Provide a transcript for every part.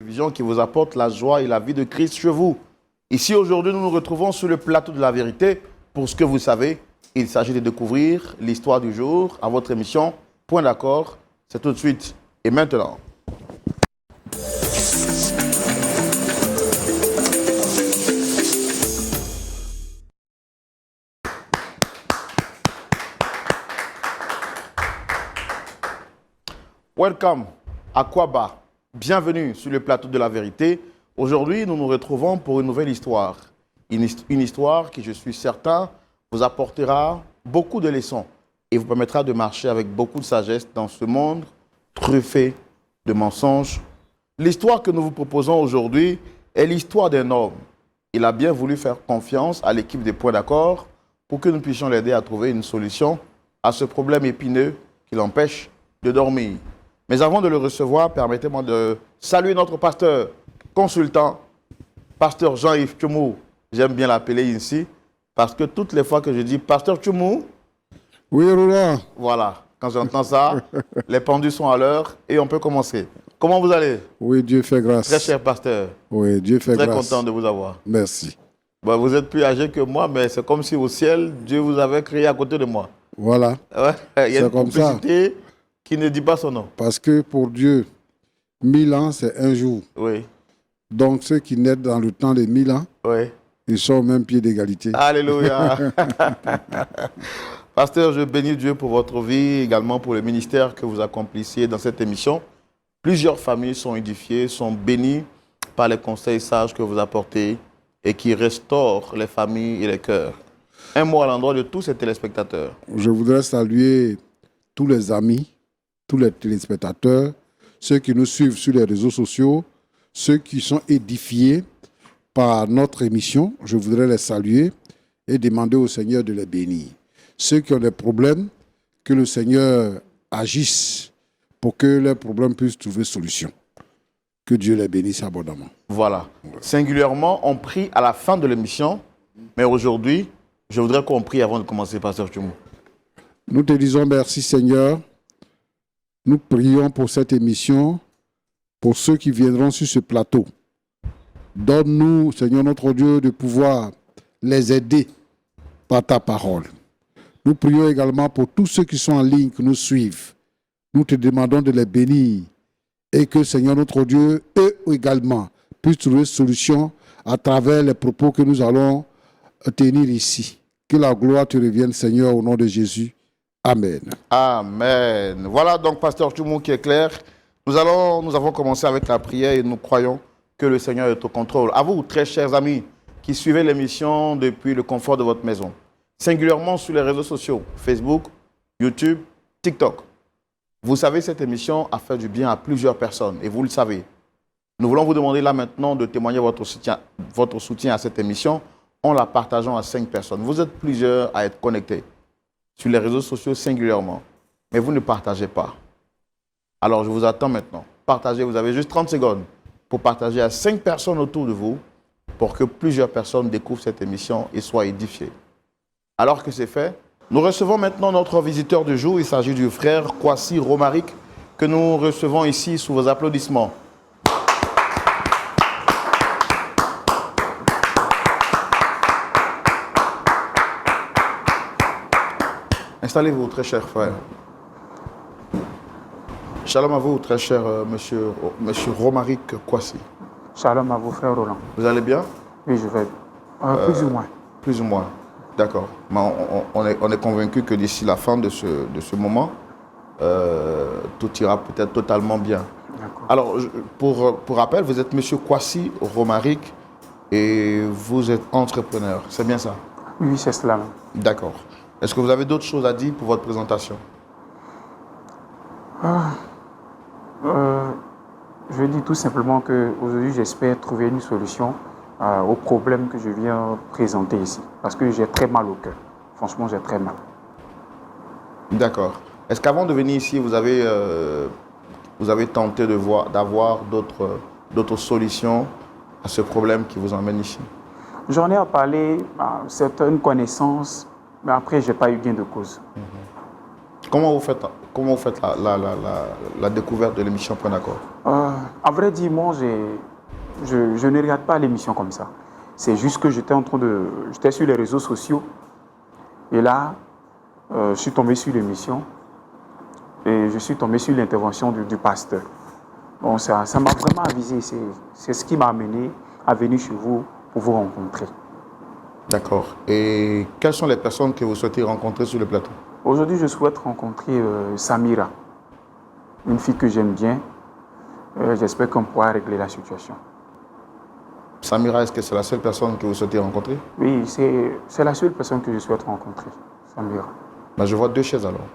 Vision qui vous apporte la joie et la vie de Christ chez vous. Ici, aujourd'hui, nous nous retrouvons sur le plateau de la vérité. Pour ce que vous savez, il s'agit de découvrir l'histoire du jour à votre émission. Point d'accord, c'est tout de suite et maintenant. Welcome à Kwaba. Bienvenue sur le plateau de la vérité. Aujourd'hui, nous nous retrouvons pour une nouvelle histoire. Une histoire qui, je suis certain, vous apportera beaucoup de leçons et vous permettra de marcher avec beaucoup de sagesse dans ce monde truffé de mensonges. L'histoire que nous vous proposons aujourd'hui est l'histoire d'un homme. Il a bien voulu faire confiance à l'équipe des Points d'accord pour que nous puissions l'aider à trouver une solution à ce problème épineux qui l'empêche de dormir. Mais avant de le recevoir, permettez-moi de saluer notre pasteur, consultant, pasteur Jean-Yves Tchoumou. J'aime bien l'appeler ici, parce que toutes les fois que je dis pasteur Tchoumou, oui, Roland. Voilà, quand j'entends ça, les pendules sont à l'heure et on peut commencer. Comment vous allez? Oui, Dieu fait grâce. Très cher pasteur. Oui, Dieu fait grâce. Très content de vous avoir. Merci. Bon, vous êtes plus âgé que moi, mais c'est comme si au ciel, Dieu vous avait créé à côté de moi. Voilà. Ouais, il y a une complicité qui ne dit pas son nom. Parce que pour Dieu, 1000 ans, c'est un jour. Oui. Donc ceux qui naissent dans le temps des 1000 ans, oui, ils sont au même pied d'égalité. Alléluia. Pasteur, je bénis Dieu pour votre vie, également pour le ministère que vous accomplissiez dans cette émission. Plusieurs familles sont édifiées, sont bénies par les conseils sages que vous apportez et qui restaurent les familles et les cœurs. Un mot à l'endroit de tous ces téléspectateurs. Je voudrais saluer tous les amis, tous les téléspectateurs, ceux qui nous suivent sur les réseaux sociaux, ceux qui sont édifiés par notre émission. Je voudrais les saluer et demander au Seigneur de les bénir. Ceux qui ont des problèmes, que le Seigneur agisse pour que leurs problèmes puissent trouver solution. Que Dieu les bénisse abondamment. Voilà. Singulièrement, on prie à la fin de l'émission, mais aujourd'hui, je voudrais qu'on prie avant de commencer, pasteur Tchoumou. Nous te disons merci Seigneur. Nous prions pour cette émission, pour ceux qui viendront sur ce plateau. Donne-nous, Seigneur notre Dieu, de pouvoir les aider par ta parole. Nous prions également pour tous ceux qui sont en ligne, qui nous suivent. Nous te demandons de les bénir et que, Seigneur notre Dieu, eux également puissent trouver solution à travers les propos que nous allons tenir ici. Que la gloire te revienne, Seigneur, au nom de Jésus. Amen. Amen. Voilà donc, pasteur Tchoumou, qui est clair. Nous avons commencé avec la prière et nous croyons que le Seigneur est au contrôle. À vous, très chers amis, qui suivez l'émission depuis le confort de votre maison, singulièrement sur les réseaux sociaux, Facebook, YouTube, TikTok. Vous savez, cette émission a fait du bien à plusieurs personnes et vous le savez. Nous voulons vous demander là maintenant de témoigner votre soutien à cette émission en la partageant à 5 personnes. Vous êtes plusieurs à être connectés sur les réseaux sociaux singulièrement, mais vous ne partagez pas. Alors je vous attends maintenant. Partagez, vous avez juste 30 secondes pour partager à 5 personnes autour de vous pour que plusieurs personnes découvrent cette émission et soient édifiées. Alors que c'est fait, nous recevons maintenant notre visiteur du jour. Il s'agit du frère Kwasi Romaric que nous recevons ici sous vos applaudissements. Installez-vous, très cher frère. Shalom à vous, très cher monsieur Romaric Kwasi. Shalom à vous, frère Roland. Vous allez bien? Oui, je vais. Plus ou moins. Plus ou moins. D'accord. On est convaincu que d'ici la fin de ce moment, tout ira peut-être totalement bien. Alors, pour rappel, vous êtes monsieur Kwasi Romaric et vous êtes entrepreneur. C'est bien ça? Oui, c'est cela. D'accord. Est-ce que vous avez d'autres choses à dire pour votre présentation? Je dis tout simplement qu'aujourd'hui, j'espère trouver une solution au problème que je viens présenter ici. Parce que j'ai très mal au cœur. Franchement, j'ai très mal. D'accord. Est-ce qu'avant de venir ici, vous avez tenté d'avoir d'autres solutions à ce problème qui vous emmène ici? J'en ai à parler à certaines connaissances, mais après, je n'ai pas eu gain de cause. Comment vous faites Comment vous faites la découverte de l'émission Point d'accord? À vrai dire, moi, je ne regarde pas l'émission comme ça. C'est juste que j'étais sur les réseaux sociaux et là, je suis tombé sur l'émission et je suis tombé sur l'intervention du pasteur. Bon, ça m'a vraiment avisé. C'est ce qui m'a amené à venir chez vous pour vous rencontrer. D'accord. Et quelles sont les personnes que vous souhaitez rencontrer sur le plateau? Aujourd'hui, je souhaite rencontrer Samira, une fille que j'aime bien. J'espère qu'on pourra régler la situation. Samira, est-ce que c'est la seule personne que vous souhaitez rencontrer? Oui, c'est la seule personne que je souhaite rencontrer, Samira. Ben, je vois deux chaises alors.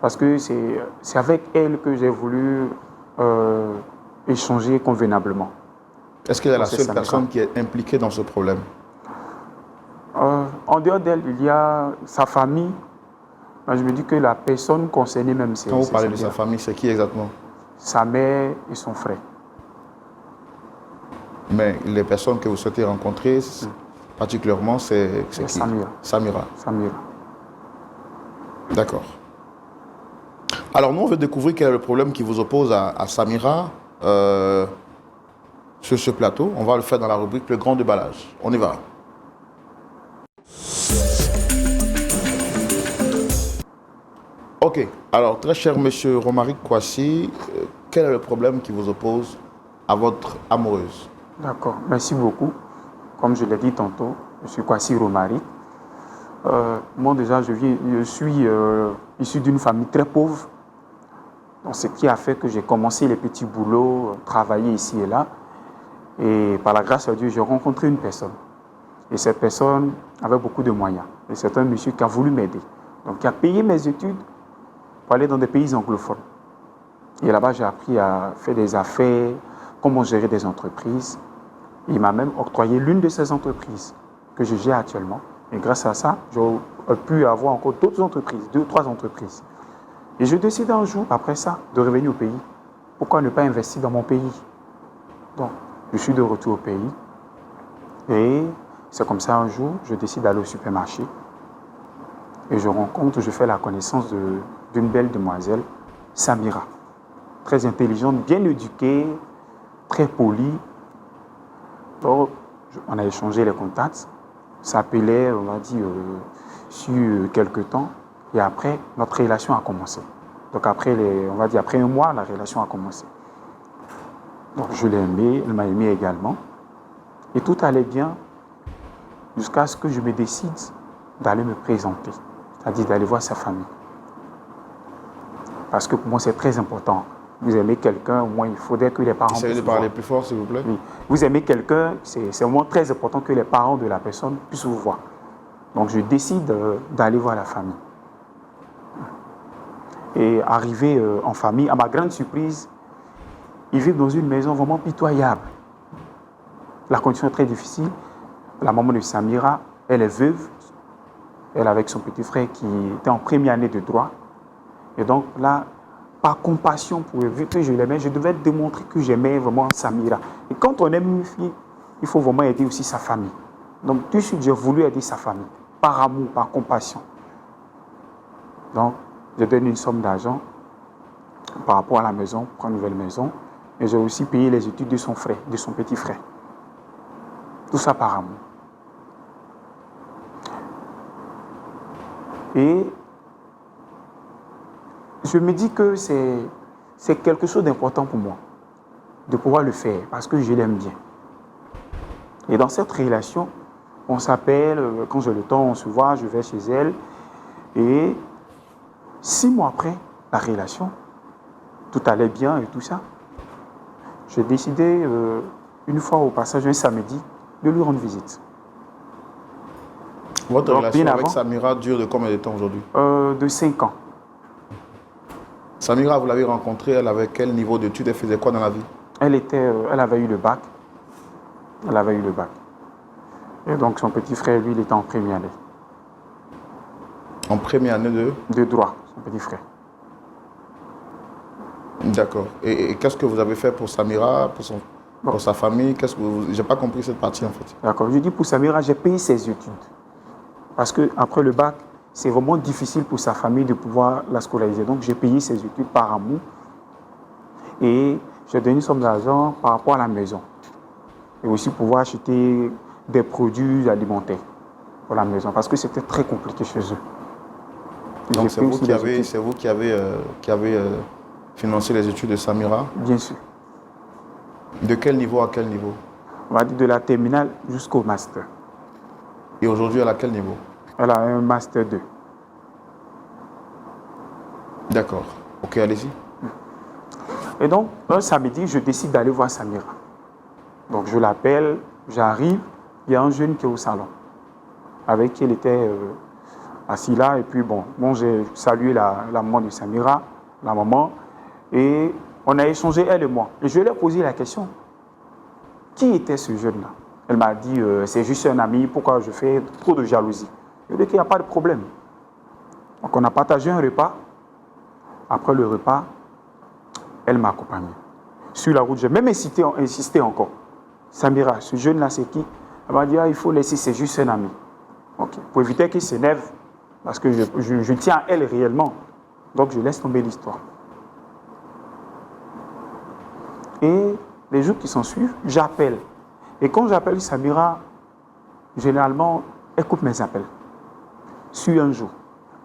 Parce que c'est avec elle que j'ai voulu échanger convenablement. Est-ce qu'elle est la C'est seule Samira. personne qui est impliquée dans ce problème? En dehors d'elle, il y a sa famille. Mais je me dis que la personne concernée même, c'est Quand vous parlez de Samira. sa famille, c'est qui exactement? Sa mère et son frère. Mais les personnes que vous souhaitez rencontrer, particulièrement, c'est qui? Samira. Samira. Samira. D'accord. Alors, nous, on veut découvrir quel est le problème qui vous oppose à Samira sur ce plateau. On va le faire dans la rubrique Le Grand Déballage. On y va. Ok. Alors, très cher monsieur Romaric Kwasi, quel est le problème qui vous oppose à votre amoureuse? D'accord, merci beaucoup. Comme je l'ai dit tantôt, je suis Kwasi Romaric. Moi déjà, je suis issu d'une famille très pauvre. Donc, ce qui a fait que j'ai commencé les petits boulots, travailler ici et là. Et par la grâce de Dieu, j'ai rencontré une personne. Et cette personne avait beaucoup de moyens. Et c'est un monsieur qui a voulu m'aider. Donc, qui a payé mes études pour aller dans des pays anglophones. Et là-bas, j'ai appris à faire des affaires, comment gérer des entreprises. Il m'a même octroyé l'une de ces entreprises que je gère actuellement. Et grâce à ça, j'ai pu avoir encore d'autres entreprises, 2 ou 3 entreprises. Et je décide un jour, après ça, de revenir au pays. Pourquoi ne pas investir dans mon pays? Donc, je suis de retour au pays. Et c'est comme ça, un jour, je décide d'aller au supermarché. Et je fais la connaissance d'une belle demoiselle, Samira. Très intelligente, bien éduquée, très polie. Donc, on a échangé les contacts. Ça s'appelait, on va dire, sur quelques temps. Et après, notre relation a commencé. Donc après, après un mois, la relation a commencé. Donc je l'ai aimée, elle m'a aimé également. Et tout allait bien jusqu'à ce que je me décide d'aller me présenter. C'est-à-dire d'aller voir sa famille. Parce que pour moi, c'est très important. Vous aimez quelqu'un, au moins il faudrait que les parents... Essayez de parler plus fort, s'il vous plaît. Oui. Vous aimez quelqu'un, c'est vraiment très important que les parents de la personne puissent vous voir. Donc je décide d'aller voir la famille. Et arrivé en famille, à ma grande surprise, ils vivent dans une maison vraiment pitoyable. La condition est très difficile. La maman de Samira, elle est veuve. Elle avec son petit frère qui était en première année de droit. Et donc là, par compassion pour eux, vu que je l'aimais, je devais démontrer que j'aimais vraiment Samira. Et quand on aime une fille, il faut vraiment aider aussi sa famille. Donc tout de suite, j'ai voulu aider sa famille, par amour, par compassion. Donc, je donne une somme d'argent par rapport à la maison, pour une nouvelle maison. Et j'ai aussi payé les études de son frère, de son petit frère. Tout ça par amour. Et je me dis que c'est quelque chose d'important pour moi, de pouvoir le faire, parce que je l'aime bien. Et dans cette relation, on s'appelle, quand j'ai le temps, on se voit, je vais chez elle. Et 6 mois après la relation, tout allait bien et tout ça. J'ai décidé, une fois au passage, un samedi, de lui rendre visite. Votre Donc, relation bien avec avant, Samira dure de combien de temps aujourd'hui? de 5 ans. Samira, vous l'avez rencontrée, elle avait quel niveau d'études? Elle faisait quoi dans la vie? Elle avait eu le bac. Elle avait eu le bac. Et donc son petit frère, lui, il était en première année. En première année De droit, son petit frère. D'accord. Et qu'est-ce que vous avez fait pour Samira, pour sa famille? J'ai pas compris cette partie en fait. D'accord. Je dis pour Samira, j'ai payé ses études. Parce qu'après le bac, c'est vraiment difficile pour sa famille de pouvoir la scolariser. Donc, j'ai payé ses études par amour et j'ai donné une somme d'argent par rapport à la maison. Et aussi pouvoir acheter des produits alimentaires pour la maison parce que c'était très compliqué chez eux. Donc, c'est vous qui avez financé les études de Samira? Bien sûr. De quel niveau à quel niveau? On va dire de la terminale jusqu'au master. Et aujourd'hui, elle a quel niveau? Elle a un master 2. D'accord. Ok, allez-y. Et donc, un samedi, je décide d'aller voir Samira. Donc, je l'appelle, j'arrive, il y a un jeune qui est au salon, avec qui elle était assis là. Et puis, bon j'ai salué la maman de Samira, la maman, et on a échangé, elle et moi. Et je lui ai posé la question, qui était ce jeune-là? Elle m'a dit, c'est juste un ami, pourquoi je fais trop de jalousie? Je lui ai dit qu'il n'y a pas de problème. Donc, on a partagé un repas. Après le repas, elle m'a accompagné. Sur la route, j'ai même insisté encore. Samira, ce jeune-là, c'est qui? Elle m'a dit, il faut laisser, c'est juste un ami. Okay. Pour éviter qu'il s'énerve, parce que je tiens à elle réellement. Donc, je laisse tomber l'histoire. Et les jours qui s'en suivent, j'appelle. Et quand j'appelle Samira, généralement, elle coupe mes appels. Sur un jour.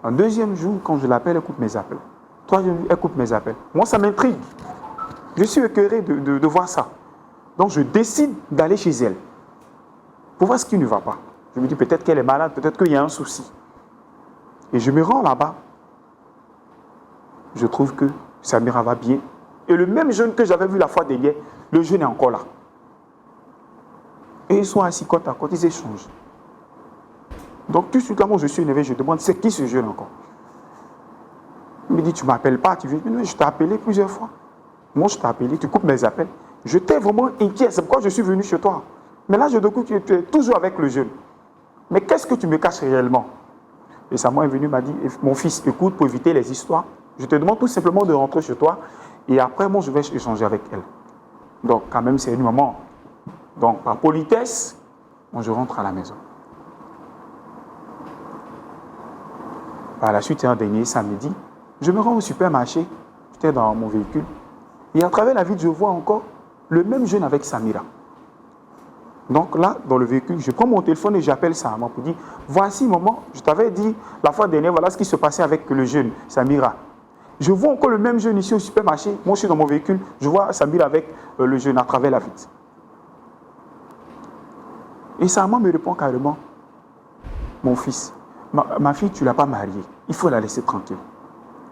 Un deuxième jour, quand je l'appelle, elle coupe mes appels. Troisième jour, elle coupe mes appels. Moi, ça m'intrigue. Je suis écœuré de voir ça. Donc, je décide d'aller chez elle pour voir ce qui ne va pas. Je me dis peut-être qu'elle est malade, peut-être qu'il y a un souci. Et je me rends là-bas. Je trouve que Samira va bien. Et le même jeune que j'avais vu la fois dernière, le jeune est encore là. Et ils sont assis côte à côte, ils échangent. Donc, tout de suite, moi, je suis énervé, je demande, c'est qui ce jeune encore? Il me dit, tu ne m'appelles pas, tu veux. Mais je t'ai appelé plusieurs fois. Moi, je t'ai appelé, tu coupes mes appels. Je t'ai vraiment inquiet, c'est pourquoi je suis venu chez toi. Mais là, je découvre que tu es toujours avec le jeune. Mais qu'est-ce que tu me caches réellement? Et sa maman est venue, m'a dit, mon fils, écoute, pour éviter les histoires, je te demande tout simplement de rentrer chez toi. Et après, moi, je vais échanger avec elle. Donc, quand même, c'est une maman. Donc, par politesse, moi, je rentre à la maison. Par la suite, un dernier samedi, je me rends au supermarché. J'étais dans mon véhicule. Et à travers la vitre, je vois encore le même jeune avec Samira. Donc là, dans le véhicule, je prends mon téléphone et j'appelle sa maman pour dire, voici maman, je t'avais dit la fois dernière, voilà ce qui se passait avec le jeune, Samira. Je vois encore le même jeune ici au supermarché. Moi, je suis dans mon véhicule, je vois Samira avec le jeune à travers la vitre. Et sa maman me répond carrément, mon fils, ma fille, tu ne l'as pas mariée, il faut la laisser tranquille.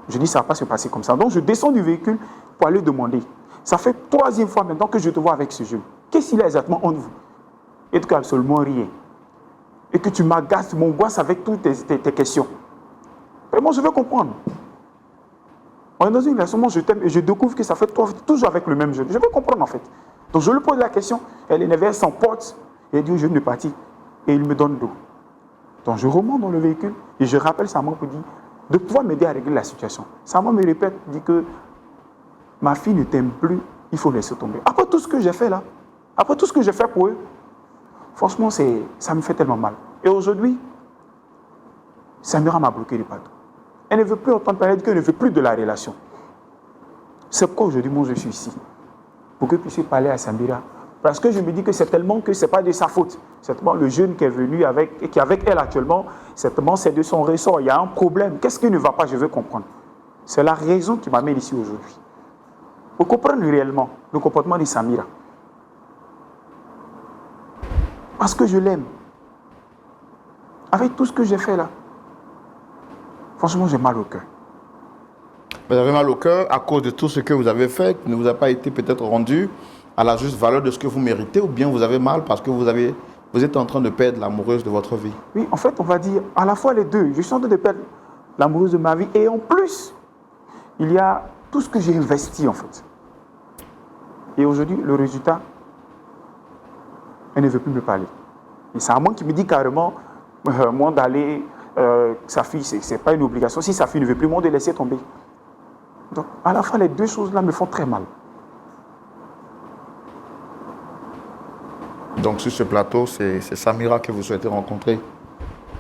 Je dis, ça ne va pas se passer comme ça. Donc, je descends du véhicule pour aller demander. Ça fait 3e fois maintenant que je te vois avec ce jeune. Qu'est-ce qu'il a exactement entre vous? Et tu n'as absolument rien. Et que tu m'angoisses avec toutes tes questions. Vraiment, je veux comprendre. On est dans une relation, moi je t'aime et je découvre que ça fait toujours avec le même jeune. Je veux comprendre en fait. Donc, je lui pose la question. Elle est énervée, elle s'emporte. Et elle dit au jeune de partir. Et il me donne l'eau. Donc, je remonte dans le véhicule et je rappelle sa maman pour dire de pouvoir m'aider à régler la situation. Sa maman me répète, dit que ma fille ne t'aime plus, il faut laisser tomber. Après tout ce que j'ai fait là, après tout ce que j'ai fait pour eux, franchement, ça me fait tellement mal. Et aujourd'hui, Samira m'a bloqué du partout. Elle ne veut plus entendre parler, elle dit qu'elle ne veut plus de la relation. C'est pourquoi aujourd'hui, moi, je suis ici. Pour que je puisse parler à Samira. Parce que je me dis que c'est tellement que ce n'est pas de sa faute. Certainement, le jeune qui est venu et qui est avec elle actuellement, certainement, c'est de son ressort. Il y a un problème. Qu'est-ce qui ne va pas? Je veux comprendre. C'est la raison qui m'amène ici aujourd'hui. Pour comprendre réellement le comportement de Samira. Parce que je l'aime. Avec tout ce que j'ai fait là. Franchement, j'ai mal au cœur. Vous avez mal au cœur à cause de tout ce que vous avez fait, qui ne vous a pas été peut-être rendu à la juste valeur de ce que vous méritez, ou bien vous avez mal parce que vous êtes en train de perdre l'amoureuse de votre vie? Oui, en fait, on va dire à la fois les deux. Je suis en train de perdre l'amoureuse de ma vie et en plus, il y a tout ce que j'ai investi en fait. Et aujourd'hui, le résultat, elle ne veut plus me parler. Et c'est à moi qui me dit carrément, moi d'aller, sa fille, ce n'est pas une obligation. Si sa fille ne veut plus, moi de laisser tomber. Donc, à la fois, les deux choses-là me font très mal. Donc, sur ce plateau, c'est Samira que vous souhaitez rencontrer?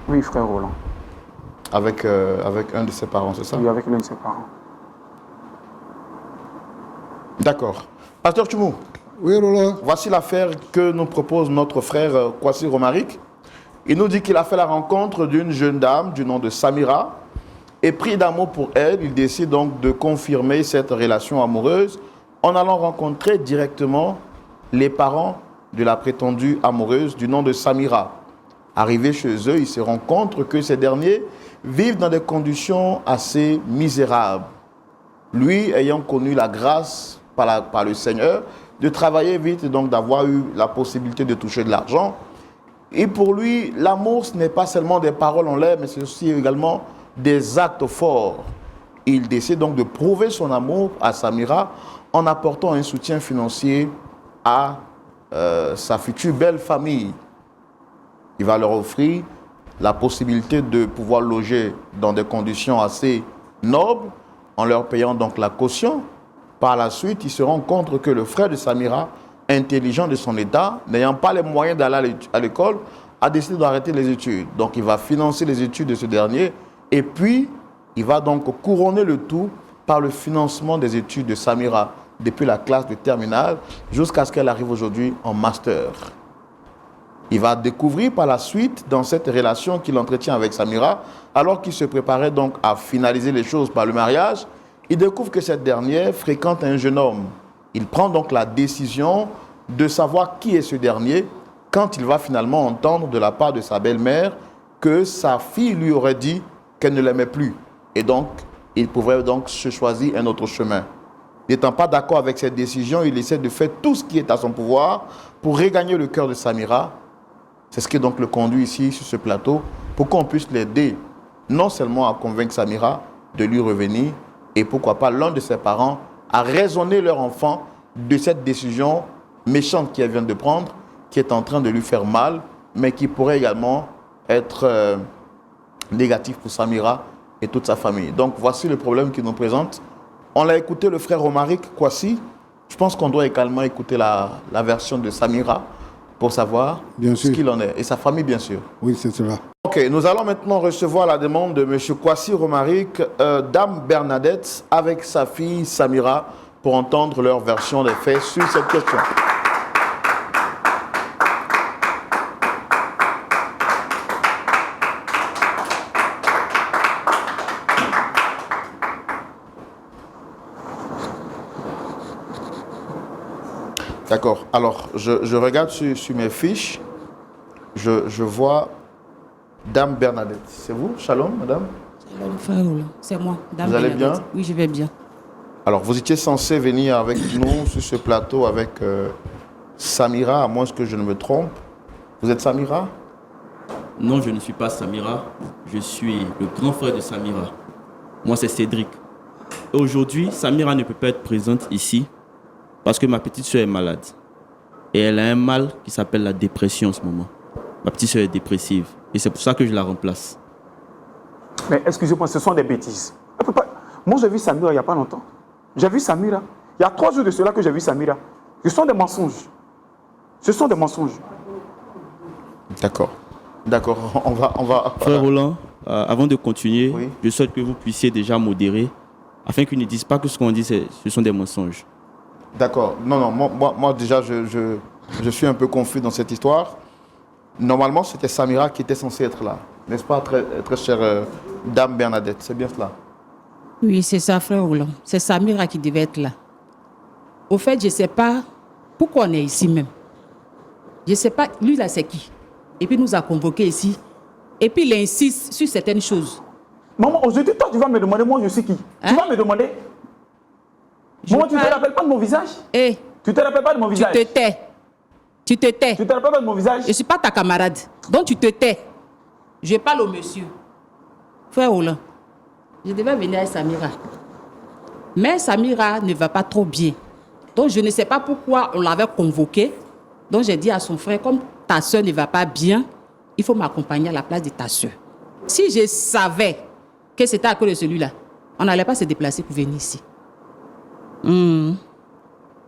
Oui, frère Roland. avec un de ses parents, c'est ça? Oui, avec l'un de ses parents. D'accord. Pasteur Tchoumou, Oui, Roland. voici l'affaire que nous propose notre frère Kwasi Romaric. Il nous dit qu'il a fait la rencontre d'une jeune dame du nom de Samira. Et pris d'amour pour elle, il décide donc de confirmer cette relation amoureuse en allant rencontrer directement les parents de la prétendue amoureuse du nom de Samira. Arrivé chez eux, il se rend compte que ces derniers vivent dans des conditions assez misérables. Lui, ayant connu la grâce par le Seigneur, de travailler vite et donc d'avoir eu la possibilité de toucher de l'argent. Et pour lui, l'amour, ce n'est pas seulement des paroles en l'air, mais c'est aussi également des actes forts. Il décide donc de prouver son amour à Samira en apportant un soutien financier à sa future belle famille. Il va leur offrir la possibilité de pouvoir loger dans des conditions assez nobles en leur payant donc la caution. Par la suite, il se rend compte que le frère de Samira, intelligent de son état, n'ayant pas les moyens d'aller à l'école, a décidé d'arrêter les études. Donc il va financer les études de ce dernier et puis il va donc couronner le tout par le financement des études de Samira depuis la classe de terminale jusqu'à ce qu'elle arrive aujourd'hui en master. Il va découvrir par la suite, dans cette relation qu'il entretient avec Samira, alors qu'il se préparait donc à finaliser les choses par le mariage, il découvre que cette dernière fréquente un jeune homme. Il prend donc la décision de savoir qui est ce dernier quand il va finalement entendre de la part de sa belle-mère que sa fille lui aurait dit qu'elle ne l'aimait plus. Et donc, il pouvait donc se choisir un autre chemin. N'étant pas d'accord avec cette décision, il essaie de faire tout ce qui est à son pouvoir pour regagner le cœur de Samira. C'est ce qui donc le conduit ici sur ce plateau pour qu'on puisse l'aider non seulement à convaincre Samira de lui revenir et pourquoi pas l'un de ses parents à raisonner leur enfant de cette décision méchante qu'elle vient de prendre, qui est en train de lui faire mal, mais qui pourrait également être négatif pour Samira et toute sa famille. Donc voici le problème qu'il nous présente. On l'a écouté, le frère Romaric Kwasi. Je pense qu'on doit également écouter la version de Samira pour savoir ce qu'il en est. Et sa famille, bien sûr. Oui, c'est cela. Ok, nous allons maintenant recevoir la demande de M. Kwasi Romaric, Dame Bernadette, avec sa fille Samira, pour entendre leur version des faits sur cette question. D'accord. Alors, je regarde sur mes fiches. Je vois Dame Bernadette. C'est vous? Shalom, madame? Shalom, frère Roland. C'est moi, Dame Vous allez Bernadette. bien? Oui, je vais bien. Alors, vous étiez censé venir avec nous sur ce plateau avec Samira, à moins que je ne me trompe. Vous êtes Samira? Non, je ne suis pas Samira. Je suis le grand frère de Samira. Moi, c'est Cédric. Et aujourd'hui, Samira ne peut pas être présente ici parce que ma petite soeur est malade. Et elle a un mal qui s'appelle la dépression en ce moment. Ma petite soeur est dépressive. Et c'est pour ça que je la remplace. Mais excusez-moi, ce sont des bêtises. Moi, j'ai vu Samira il n'y a pas longtemps. J'ai vu Samira. Il y a 3 jours de cela que j'ai vu Samira. Ce sont des mensonges. Ce sont des mensonges. D'accord. D'accord, on va... Frère Roland, avant de continuer, Oui. je souhaite que vous puissiez déjà modérer afin qu'ils ne disent pas que ce qu'on dit, ce sont des mensonges. D'accord. Non, moi déjà, je suis un peu confus dans cette histoire. Normalement, c'était Samira qui était censée être là. N'est-ce pas, très chère Dame Bernadette? C'est bien cela? Oui, c'est ça, frère Roland. C'est Samira qui devait être là. Au fait, je ne sais pas pourquoi on est ici même. Je ne sais pas, lui là, c'est qui? Et puis, il nous a convoqués ici. Et puis, il insiste sur certaines choses. Maman, aujourd'hui, toi, tu vas me demander, moi, je suis qui? Hein? Tu vas me demander? Maman, tu ne te rappelles pas de mon visage? Hé, Tu ne te rappelles pas de mon tu visage? te tais. Tu te tais. Tu ne te rappelles pas de mon visage? Je ne suis pas ta camarade. Donc, tu te tais. Je parle au monsieur. Frère Roland, je devais venir avec Samira. Mais Samira ne va pas trop bien. Donc, je ne sais pas pourquoi on l'avait convoquée. Donc, j'ai dit à son frère, comme ta soeur ne va pas bien, il faut m'accompagner à la place de ta soeur. Si je savais que c'était à cause de celui-là, on n'allait pas se déplacer pour venir ici.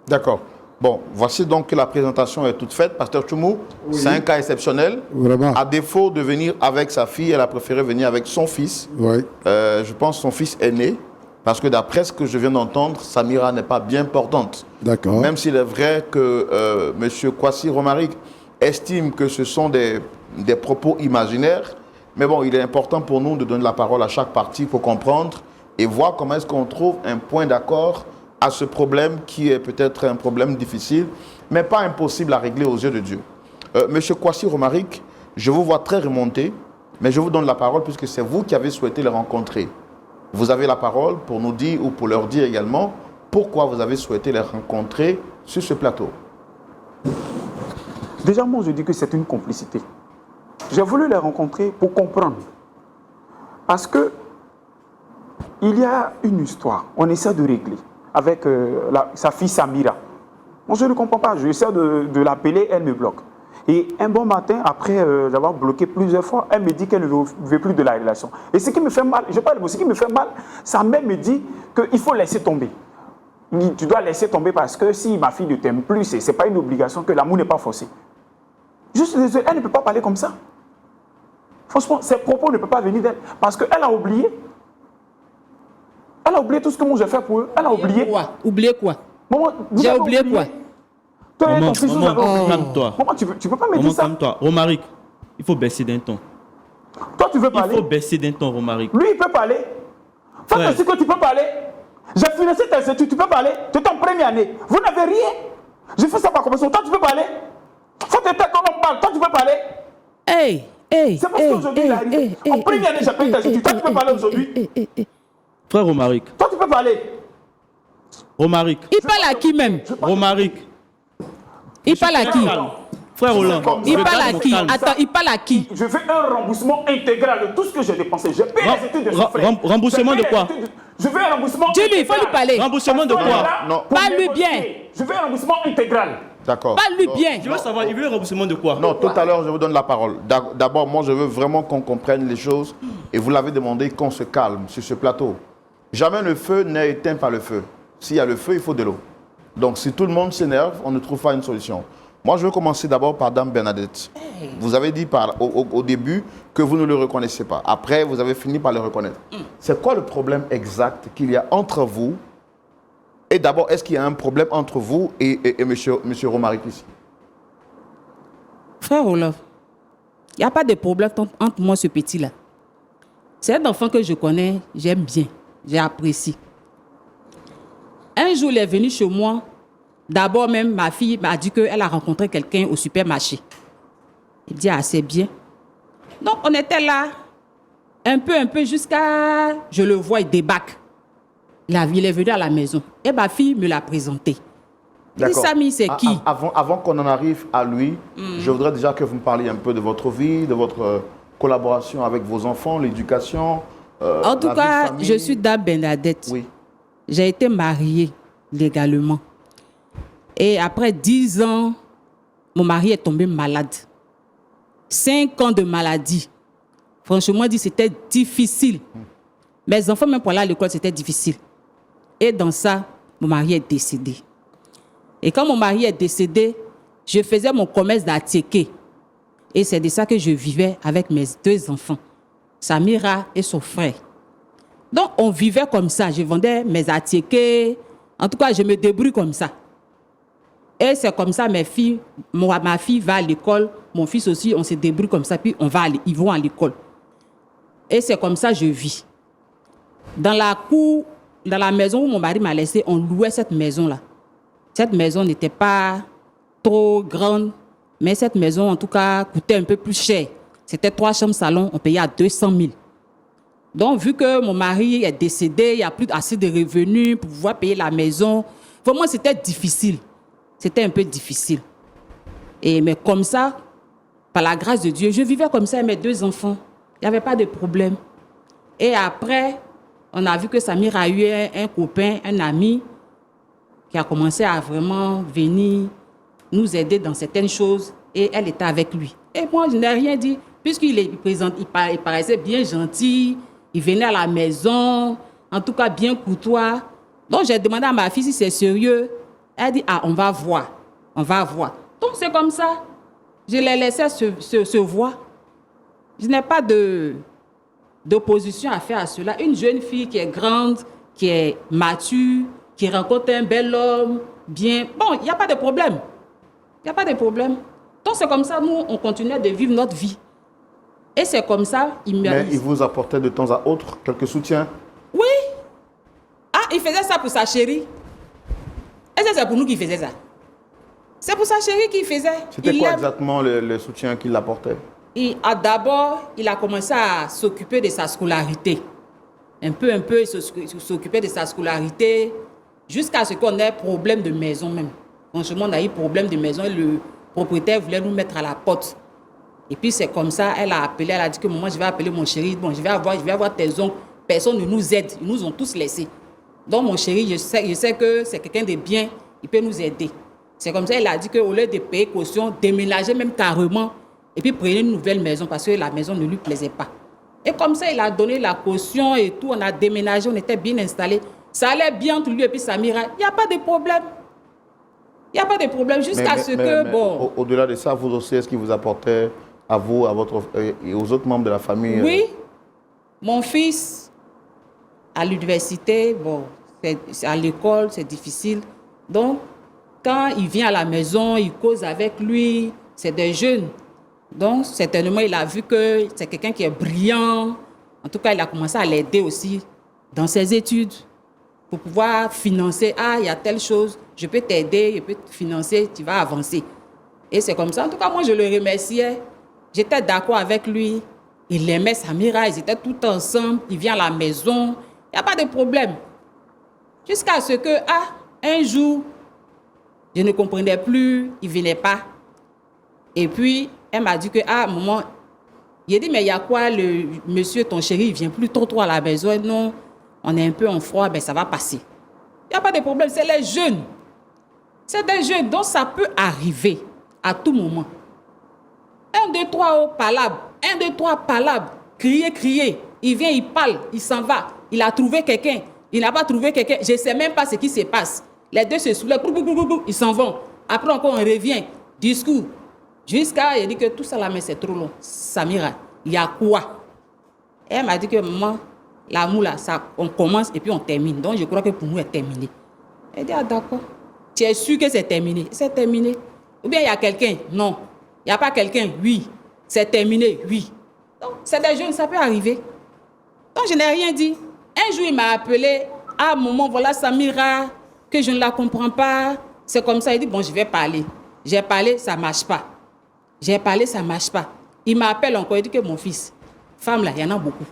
D'accord. Bon, voici donc que la présentation est toute faite. Pasteur Tchoumou, c'est un cas exceptionnel. Vraiment. À défaut de venir avec sa fille, elle a préféré venir avec son fils. Oui. Je pense son fils aîné, parce que d'après ce que je viens d'entendre, Samira n'est pas bien portante. D'accord. Même s'il est vrai que M. Kwasi Romaric estime que ce sont des propos imaginaires. Mais bon, il est important pour nous de donner la parole à chaque partie pour comprendre et voir comment est-ce qu'on trouve un point d'accord à ce problème qui est peut-être un problème difficile, mais pas impossible à régler aux yeux de Dieu. Monsieur Kwasi Romaric, je vous vois très remonté, mais je vous donne la parole puisque c'est vous qui avez souhaité les rencontrer. Vous avez la parole pour nous dire ou pour leur dire également pourquoi vous avez souhaité les rencontrer sur ce plateau. Déjà, moi, je dis que c'est une complicité. J'ai voulu les rencontrer pour comprendre. Parce que il y a une histoire, on essaie de régler avec sa fille Samira. Moi, je ne comprends pas, j'essaie de l'appeler, elle me bloque. Et un bon matin, après avoir bloqué plusieurs fois, elle me dit qu'elle ne veut plus de la relation. Et ce qui me fait mal, je parle de ce qui me fait mal, sa mère me dit qu'il faut laisser tomber. Tu dois laisser tomber parce que si ma fille ne t'aime plus, ce n'est pas une obligation, que l'amour n'est pas forcé. Juste, elle ne peut pas parler comme ça. Franchement, ses propos ne peuvent pas venir d'elle. Parce qu'elle a oublié. Elle a oublié tout ce que moi j'ai fait pour eux. Elle a oublié. Quoi? Oublié quoi? Maman, J'ai oublié quoi? Toi, Maman, ton fils, vous avez oublié. calme-toi. Maman, tu peux pas me dire ça. Calme-toi. Romaric, il faut baisser d'un ton. Toi, tu veux Il parler. faut baisser d'un ton, Romaric. Lui, il peut parler. Toi Frère. aussi que tu peux parler. J'ai financé tes études, tu peux parler. Tu es en première année. Vous n'avez rien. J'ai fait ça par commencer. Toi, tu peux parler. Faut te taire quand on parle. Toi, tu peux parler. Hey, hey, C'est parce qu'aujourd'hui, il arrive. En première année, j'ai payé tes études. Toi, tu peux parler aujourd'hui. Frère Romaric. Toi, tu peux parler. Romaric. Il parle à qui même? Romaric. Il parle à qui? Frère Roland. Il parle à qui? Calme. Attends, il parle à qui? Je veux un remboursement intégral de tout ce que j'ai dépensé. J'ai payé les études de son frère. Remboursement J'ai de payé quoi? les études Je veux un remboursement Dis-lui, il faut lui parler. Remboursement de quoi? Non. Parle-lui bien. Je veux un remboursement intégral. D'accord. Parle-lui bien. Je veux savoir, il veut un remboursement de quoi? Non, tout à l'heure, je vous donne la parole. D'abord, moi, je veux vraiment qu'on comprenne les choses. Et vous l'avez demandé qu'on se calme sur ce plateau. Jamais le feu n'est éteint par le feu. S'il y a le feu, il faut de l'eau. Donc, si tout le monde s'énerve, on ne trouve pas une solution. Moi, je veux commencer d'abord par Dame Bernadette. Vous avez dit au début que vous ne le reconnaissez pas. Après, vous avez fini par le reconnaître. C'est quoi le problème exact qu'il y a entre vous? Et d'abord, est-ce qu'il y a un problème entre vous et monsieur Romaric ici? Frère Olaf, il n'y a pas de problème entre moi et ce petit-là. C'est un enfant que je connais, j'aime bien, j'apprécie. Un jour, il est venu chez moi. D'abord même, ma fille m'a dit qu'elle a rencontré quelqu'un au supermarché. Il dit, ah, c'est bien. Donc, on était là, un peu, jusqu'à... Je le vois, il débarque. Il est venu à la maison. Et ma fille me l'a présenté. Il dit, Samy, c'est qui? Avant qu'on en arrive à lui, je voudrais déjà que vous me parliez un peu de votre vie, de votre collaboration avec vos enfants, l'éducation. En tout cas, je suis Dame Bernadette. Oui. J'ai été mariée légalement. Et après 10 ans, mon mari est tombé malade. 5 ans de maladie. Franchement, c'était difficile. Mes enfants, même pour aller à l'école, c'était difficile. Et dans ça, mon mari est décédé. Et quand mon mari est décédé, je faisais mon commerce d'attiéké. Et c'est de ça que je vivais avec mes 2 enfants, Samira et son frère. Donc, on vivait comme ça. Je vendais mes attiékés. En tout cas, je me débrouille comme ça. Et c'est comme ça, ma fille va à l'école, mon fils aussi, on se débrouille comme ça, puis ils vont à l'école. Et c'est comme ça que je vis. Dans la cour, dans la maison où mon mari m'a laissé, on louait cette maison-là. Cette maison n'était pas trop grande, mais cette maison, en tout cas, coûtait un peu plus cher. C'était 3 chambres salon, on payait à 200 000. Donc, vu que mon mari est décédé, il n'y a plus assez de revenus pour pouvoir payer la maison. Vraiment, c'était difficile. C'était un peu difficile. Mais comme ça, par la grâce de Dieu, je vivais comme ça avec mes 2 enfants. Il n'y avait pas de problème. Et après, on a vu que Samir a eu un copain, un ami, qui a commencé à vraiment venir nous aider dans certaines choses. Et elle était avec lui. Et moi, je n'ai rien dit. Puisqu'il est présent, il paraissait bien gentil. Il venait à la maison, en tout cas bien courtois. Donc, j'ai demandé à ma fille si c'est sérieux. Elle dit, ah, on va voir. On va voir. Donc, c'est comme ça. Je les laissais se voir. Je n'ai pas d'opposition à faire à cela. Une jeune fille qui est grande, qui est mature, qui rencontre un bel homme, bien. Bon, il n'y a pas de problème. Il n'y a pas de problème. Donc, c'est comme ça, nous, on continuait de vivre notre vie. Et c'est comme ça, Mais il vous apportait de temps à autre quelques soutiens? Oui. Ah, il faisait ça pour sa chérie. Et c'est pour nous qu'il faisait ça. C'est pour sa chérie qu'il faisait. C'était quoi exactement le soutien qu'il apportait? D'abord, il a commencé à s'occuper de sa scolarité. Un peu, il s'occupait de sa scolarité jusqu'à ce qu'on ait problème de maison même. Franchement, on a eu problème de maison et le propriétaire voulait nous mettre à la porte. Et puis c'est comme ça, elle a appelé, elle a dit que moi je vais appeler mon chéri, bon, je vais avoir tes oncles, personne ne nous aide, ils nous ont tous laissés. Donc mon chéri, je sais que c'est quelqu'un de bien, il peut nous aider. C'est comme ça, elle a dit qu'au lieu de payer caution, déménager même carrément, et puis prenez une nouvelle maison parce que la maison ne lui plaisait pas. Et comme ça, il a donné la caution et tout, on a déménagé, on était bien installés. Ça allait bien entre lui et puis Samira, il n'y a pas de problème. Il n'y a pas de problème jusqu'à ce que, bon... Au-delà de ça, vous aussi, est-ce qu'il vous apportait à vous, à votre et aux autres membres de la famille? Oui. Mon fils, à l'université, bon, à l'école, c'est difficile. Donc, quand il vient à la maison, il cause avec lui, c'est des jeunes. Donc, certainement, il a vu que c'est quelqu'un qui est brillant. En tout cas, il a commencé à l'aider aussi dans ses études pour pouvoir financer. Ah, il y a telle chose, je peux t'aider, je peux te financer, tu vas avancer. Et c'est comme ça. En tout cas, moi, je le remerciais. J'étais d'accord avec lui. Il aimait Samira, ils étaient tous ensemble. Il vient à la maison. Il n'y a pas de problème. Jusqu'à ce que, un jour, je ne comprenais plus, il ne venait pas. Et puis, elle m'a dit que, maman, il a dit, mais il y a quoi, le monsieur, ton chéri, il ne vient plus trop à la maison. Et non, on est un peu en froid, ben ça va passer. Il n'y a pas de problème, c'est les jeunes. C'est des jeunes, donc ça peut arriver à tout moment. 1, 2, 3, palabre. 1, 2, 3, palabre. Crier. Il vient, il parle, il s'en va. Il a trouvé quelqu'un. Il n'a pas trouvé quelqu'un. Je ne sais même pas ce qui se passe. Les deux se soulèvent. Ils s'en vont. Après encore, on revient. Discours. Jusqu'à, il dit que tout ça là, mais c'est trop long. Samira, il y a quoi? Et elle m'a dit que maman, l'amour là, ça, on commence et puis on termine. Donc je crois que pour nous, c'est terminé. Elle dit, d'accord. Tu es sûr que c'est terminé? C'est terminé. Ou bien il y a quelqu'un? Non. Il n'y a pas quelqu'un? Oui. C'est terminé? Oui. Donc, c'est des jeunes, ça peut arriver. Donc, je n'ai rien dit. Un jour, il m'a appelé. Maman, voilà Samira, que je ne la comprends pas. C'est comme ça. Il dit, bon, je vais parler. J'ai parlé, ça ne marche pas. J'ai parlé, ça ne marche pas. Il m'appelle encore. Il dit que mon fils, femme là, il y en a beaucoup.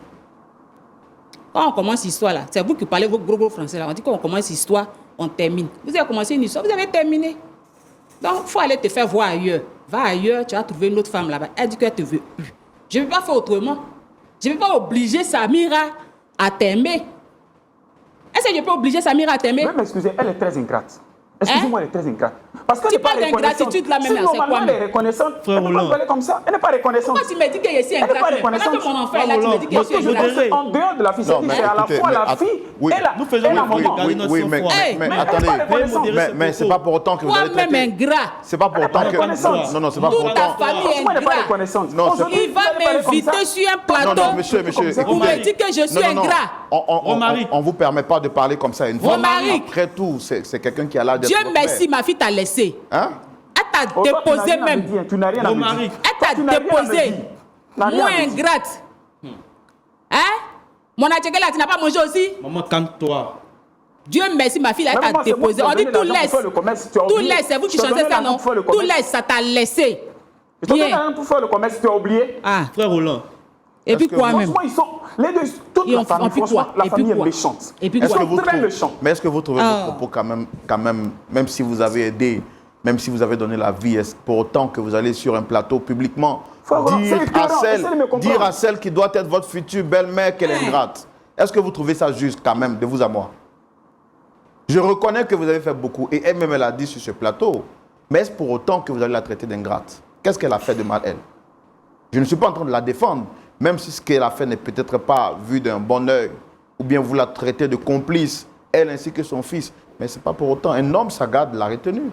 Quand on commence l'histoire là, c'est vous qui parlez vos gros français là. On dit qu'on commence l'histoire, on termine. Vous avez commencé une histoire, vous avez terminé. Donc, il faut aller te faire voir ailleurs. Va ailleurs, tu vas trouver une autre femme là-bas. Elle dit qu'elle ne te veut plus. Je ne vais pas faire autrement. Je ne vais pas obliger Samira à t'aimer. Est-ce que je peux obliger Samira à t'aimer? Oui, mais excusez, elle est très ingrate. Excusez-moi, elle est très ingrate. Parce que tu parles d'ingratitude là même, c'est quoi? Elle est reconnaissante. Elle ne peut pas parler comme ça. Elle n'est pas reconnaissante. Pourquoi tu me dis que je suis ingrate? Elle n'est pas reconnaissante. Mon enfant est là, tu me dis que je suis ingrate. En dehors de la fille, c'est à la fois la fille et la maman. Oui, mais attendez. Mais c'est pas pour autant que vous allez traiter... Toi-même ingrat. C'est pas pour autant que... Non, c'est pas pour autant... Toute ta famille est ingrat. Il va m'inviter sur un plateau. Non, monsieur. Vous me dites que je suis ingrat. On ne vous permet pas de parler comme ça à une femme. Après tout, c'est quelqu'un qui a l'air d'être... Dieu merci, ma fille t'a laissé. Hein? Elle t'a déposé même. Tu n'as rien à me dire. Elle t'a déposé. Moi ingrate. Hein? Mon atchekela, tu n'as pas mangé aussi? Maman, calme-toi. Dieu merci, ma fille, elle t'a déposé. On dit tout laisse. Tout laisse, c'est vous qui chantez ça, non? Tout laisse, ça t'a laissé. Je te donne rien pour faire le commerce, tu as oublié. Frère Roland. Et puis quoi même? Franchement, ils sont les deux, toute la famille, franchement, la famille est méchante. Et puis quoi? Mais est-ce que vous trouvez vos propos quand même, même si vous avez aidé, même si vous avez donné la vie, est-ce pour autant que vous allez sur un plateau publiquement dire à celle qui doit être votre future belle-mère qu'elle est ingrate? Est-ce que vous trouvez ça juste quand même, de vous à moi? Je reconnais que vous avez fait beaucoup et elle-même elle a dit sur ce plateau, mais est-ce pour autant que vous allez la traiter d'ingrate? Qu'est-ce qu'elle a fait de mal, elle? Je ne suis pas en train de la défendre, même si ce qu'elle a fait n'est peut-être pas vu d'un bon œil, ou bien vous la traitez de complice, elle ainsi que son fils. Mais ce n'est pas pour autant. Un homme, ça garde la retenue.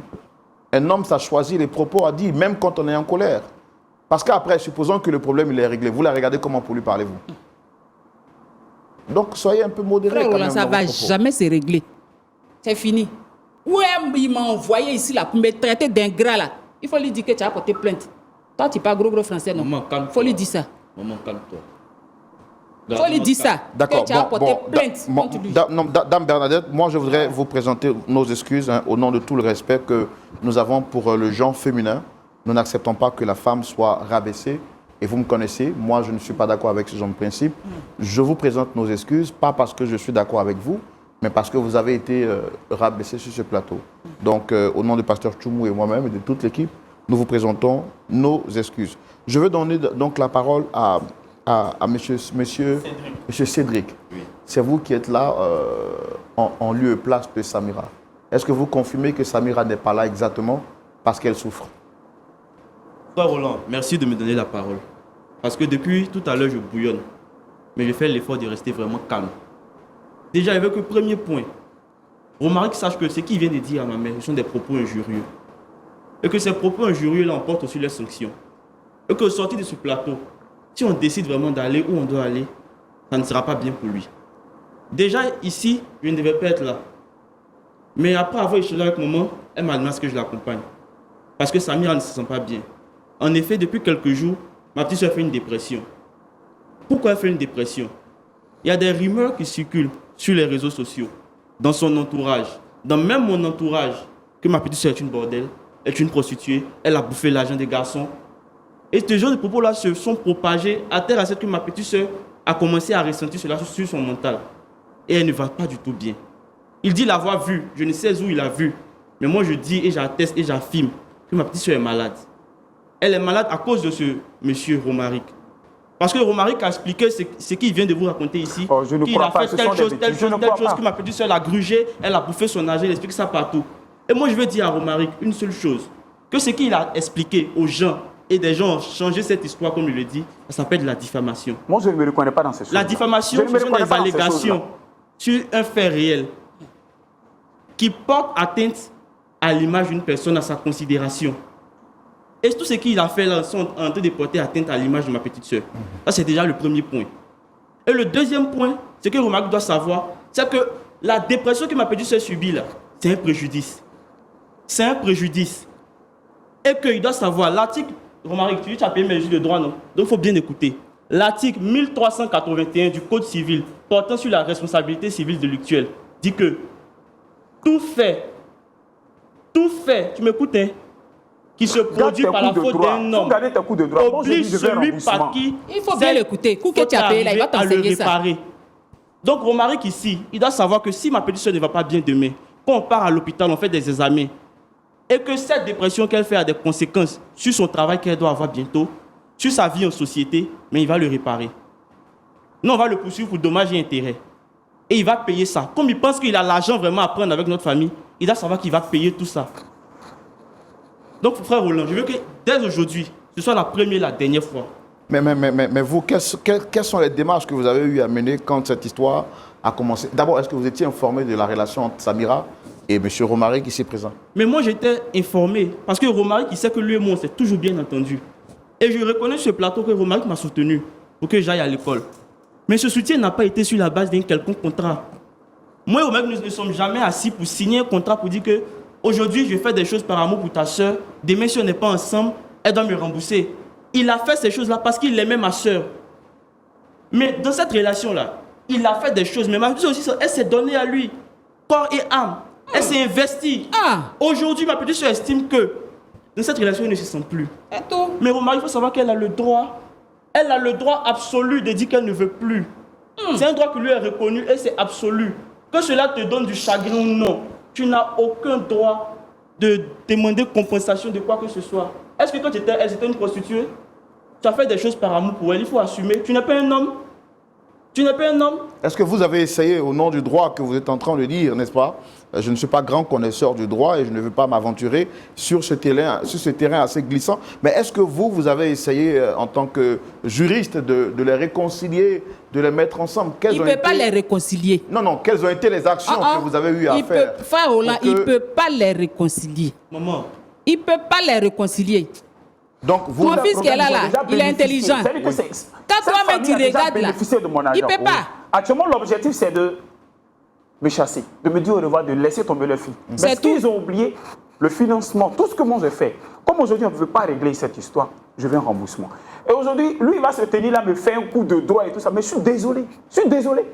Un homme, ça choisit les propos à dire, même quand on est en colère. Parce qu'après, supposons que le problème il est réglé. Vous la regardez comment pour lui parlez-vous. Donc, soyez un peu modéré. Frère quand Roland, même ça dans ne va vos propos. jamais se régler. C'est fini. Ouais, il m'a envoyé ici là, pour me traiter d'ingrat là. Il faut lui dire que tu as porté plainte. Toi, tu parles gros français, non? Maman, calme-toi. Il faut lui dire ça. Maman, calme-toi. Il faut lui dire ça. D'accord. Que tu as porté plainte contre lui. Dame Bernadette, moi je voudrais vous présenter nos excuses au nom de tout le respect que nous avons pour le genre féminin. Nous n'acceptons pas que la femme soit rabaissée. Et vous me connaissez, moi je ne suis pas d'accord avec ce genre de principe. Je vous présente nos excuses, pas parce que je suis d'accord avec vous, mais parce que vous avez été rabaissé sur ce plateau. Donc au nom du pasteur Tchoumou et moi-même et de toute l'équipe, nous vous présentons nos excuses. Je veux donner donc la parole à monsieur Cédric. Oui. C'est vous qui êtes là en lieu et place de Samira. Est-ce que vous confirmez que Samira n'est pas là exactement parce qu'elle souffre? Frère Roland, merci de me donner la parole. Parce que depuis tout à l'heure, je bouillonne. Mais je fais l'effort de rester vraiment calme. Déjà, avec le premier point, Romaric sache que ce qu'il vient de dire à ma mère, ce sont des propos injurieux. Et que ces propos injurieux l'emportent aussi les sanctions. Et qu'au sortir de ce plateau, si on décide vraiment d'aller où on doit aller, ça ne sera pas bien pour lui. Déjà, ici, je ne devais pas être là. Mais après avoir échangé avec maman, elle m'a demandé à ce que je l'accompagne. Parce que Samira ne se sent pas bien. En effet, depuis quelques jours, ma petite soeur fait une dépression. Pourquoi elle fait une dépression? Il y a des rumeurs qui circulent sur les réseaux sociaux, dans son entourage, dans même mon entourage, que ma petite soeur est une bordelle, est une prostituée, elle a bouffé l'argent des garçons. Et ce genre de propos-là se sont propagés à terre à ce que ma petite soeur a commencé à ressentir cela sur son mental. Et elle ne va pas du tout bien. Il dit l'avoir vu, je ne sais où il a vu. Mais moi je dis et j'atteste et j'affirme que ma petite soeur est malade. Elle est malade à cause de ce monsieur Romaric. Parce que Romaric a expliqué ce qu'il vient de vous raconter ici. Oh, je ne qu'il crois a pas, fait ce telle sont des chose, bêtises. telle Je chose, ne telle crois chose, pas. que ma petite soeur l'a grugé, elle a bouffé son argent, elle explique ça partout. Et moi je veux dire à Romaric une seule chose, que ce qu'il a expliqué aux gens, et des gens ont changé cette histoire comme il le dit, ça s'appelle la diffamation. Moi, je ne me reconnais pas dans ces choses. La diffamation, Je ne me ce sont reconnais des pas dans ces allégations choses-là. sur un fait réel qui portent atteinte à l'image d'une personne, à sa considération. Et tout ce qu'il a fait là, sont en train de porter atteinte à l'image de ma petite soeur. Ça, c'est déjà le premier point. Et le deuxième point, ce que Romaric doit savoir, c'est que la dépression que ma petite soeur subit là, c'est un préjudice. C'est un préjudice. Et qu'il doit savoir, l'article, Romaric, tu as payé mes études de droit, non? Donc il faut bien écouter. L'article 1381 du Code civil portant sur la responsabilité civile délictuelle dit que tout fait, tu m'écoutes, hein, qui se produit par la faute d'un homme oblige celui par qui Il faut bien l'écouter. Coup que tu as payé là, il va t'enseigner ça. réparer. Donc Romaric ici, il doit savoir que si ma petite soeur ne va pas bien demain, quand on part à l'hôpital, on fait des examens, et que cette dépression qu'elle fait a des conséquences sur son travail qu'elle doit avoir bientôt, sur sa vie en société, mais il va le réparer. Non, on va le poursuivre pour dommages et intérêts. Et il va payer ça. Comme il pense qu'il a l'argent vraiment à prendre avec notre famille, il doit savoir qu'il va payer tout ça. Donc, frère Roland, je veux que dès aujourd'hui, ce soit la première et la dernière fois. Mais vous, quelles sont les démarches que vous avez eu à mener quand cette histoire a commencé? D'abord, est-ce que vous étiez informé de la relation entre Samira et M. Romaric ici présent? Mais moi, j'étais informé, parce que Romaric, il sait que lui et moi, on s'est toujours bien entendu. Et je reconnais sur ce plateau que Romaric m'a soutenu pour que j'aille à l'école. Mais ce soutien n'a pas été sur la base d'un quelconque contrat. Moi et Romaric, nous ne sommes jamais assis pour signer un contrat pour dire que aujourd'hui, je fais des choses par amour pour ta soeur. Demain, si on n'est pas ensemble, elle doit me rembourser. Il a fait ces choses-là parce qu'il aimait ma soeur. Mais dans cette relation-là, il a fait des choses. Mais ma soeur aussi, elle s'est donnée à lui, corps et âme. Elle s'est investie. Aujourd'hui, ma petite soeur estime que dans cette relation, elle ne se sent plus. Et tout. Mais Romaric, il faut savoir qu'elle a le droit. Elle a le droit absolu de dire qu'elle ne veut plus. C'est un droit qui lui est reconnu et c'est absolu. Que cela te donne du chagrin ou non, tu n'as aucun droit de demander compensation de quoi que ce soit. Est-ce que quand elle était une prostituée, tu as fait des choses par amour pour elle, il faut assumer. Tu n'es pas un homme. Tu n'es pas un homme. Est-ce que vous avez essayé, au nom du droit que vous êtes en train de dire, n'est-ce pas? Je ne suis pas grand connaisseur du droit et je ne veux pas m'aventurer sur ce terrain assez glissant. Mais est-ce que vous avez essayé, en tant que juriste, de les réconcilier, de les mettre ensemble? Il ne peut pas les réconcilier. Non, quelles ont été les actions que vous avez eu à faire? Frère Roland, il ne peut pas les réconcilier. Maman. Il ne peut pas les réconcilier. Donc, vous... Mon fils qui est là, il est intelligent. Quand toi-même tu regardes là, il ne peut pas. Actuellement, l'objectif, c'est de me chasser, de me dire au revoir, de laisser tomber leur fille. Mais ils ont oublié le financement, tout ce que moi j'ai fait. Comme aujourd'hui, on ne veut pas régler cette histoire, je veux un remboursement. Et aujourd'hui, lui, il va se tenir là, me faire un coup de droit et tout ça. Mais je suis désolé.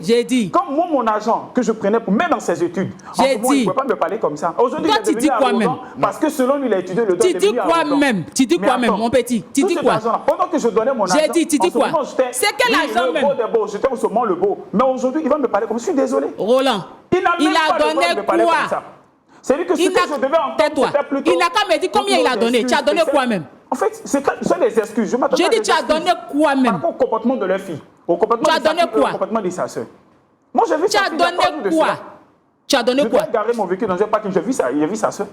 J'ai dit. Comme moi, mon argent que je prenais pour mettre dans ses études, j'ai dit. Il ne pouvait pas me parler comme ça. Aujourd'hui, toi, tu dis quoi même? Parce que selon lui, il a étudié le droit. Tu dis quoi même? Tu dis quoi même, mon petit? Tu dis quoi? Pendant que je donnais mon argent, j'ai dit, tu dis quoi? C'est quel argent même? J'étais au sommet le beau. Mais aujourd'hui, il va me parler comme ça. Je suis désolé. Roland, il a donné quoi? C'est lui que ce que je devais entendre, c'était plutôt... Il n'a qu'à me dire combien il a donné. Tu as donné quoi même? En fait, c'est des excuses. J'ai dit, tu as donné quoi même? Par rapport au comportement de leur fille, au comportement tu as donné quoi? Au comportement de sa soeur. Moi, j'ai vu tu as donné quoi? Tu as donné quoi? Je vais garer mon véhicule dans un parking, j'ai vu sa soeur.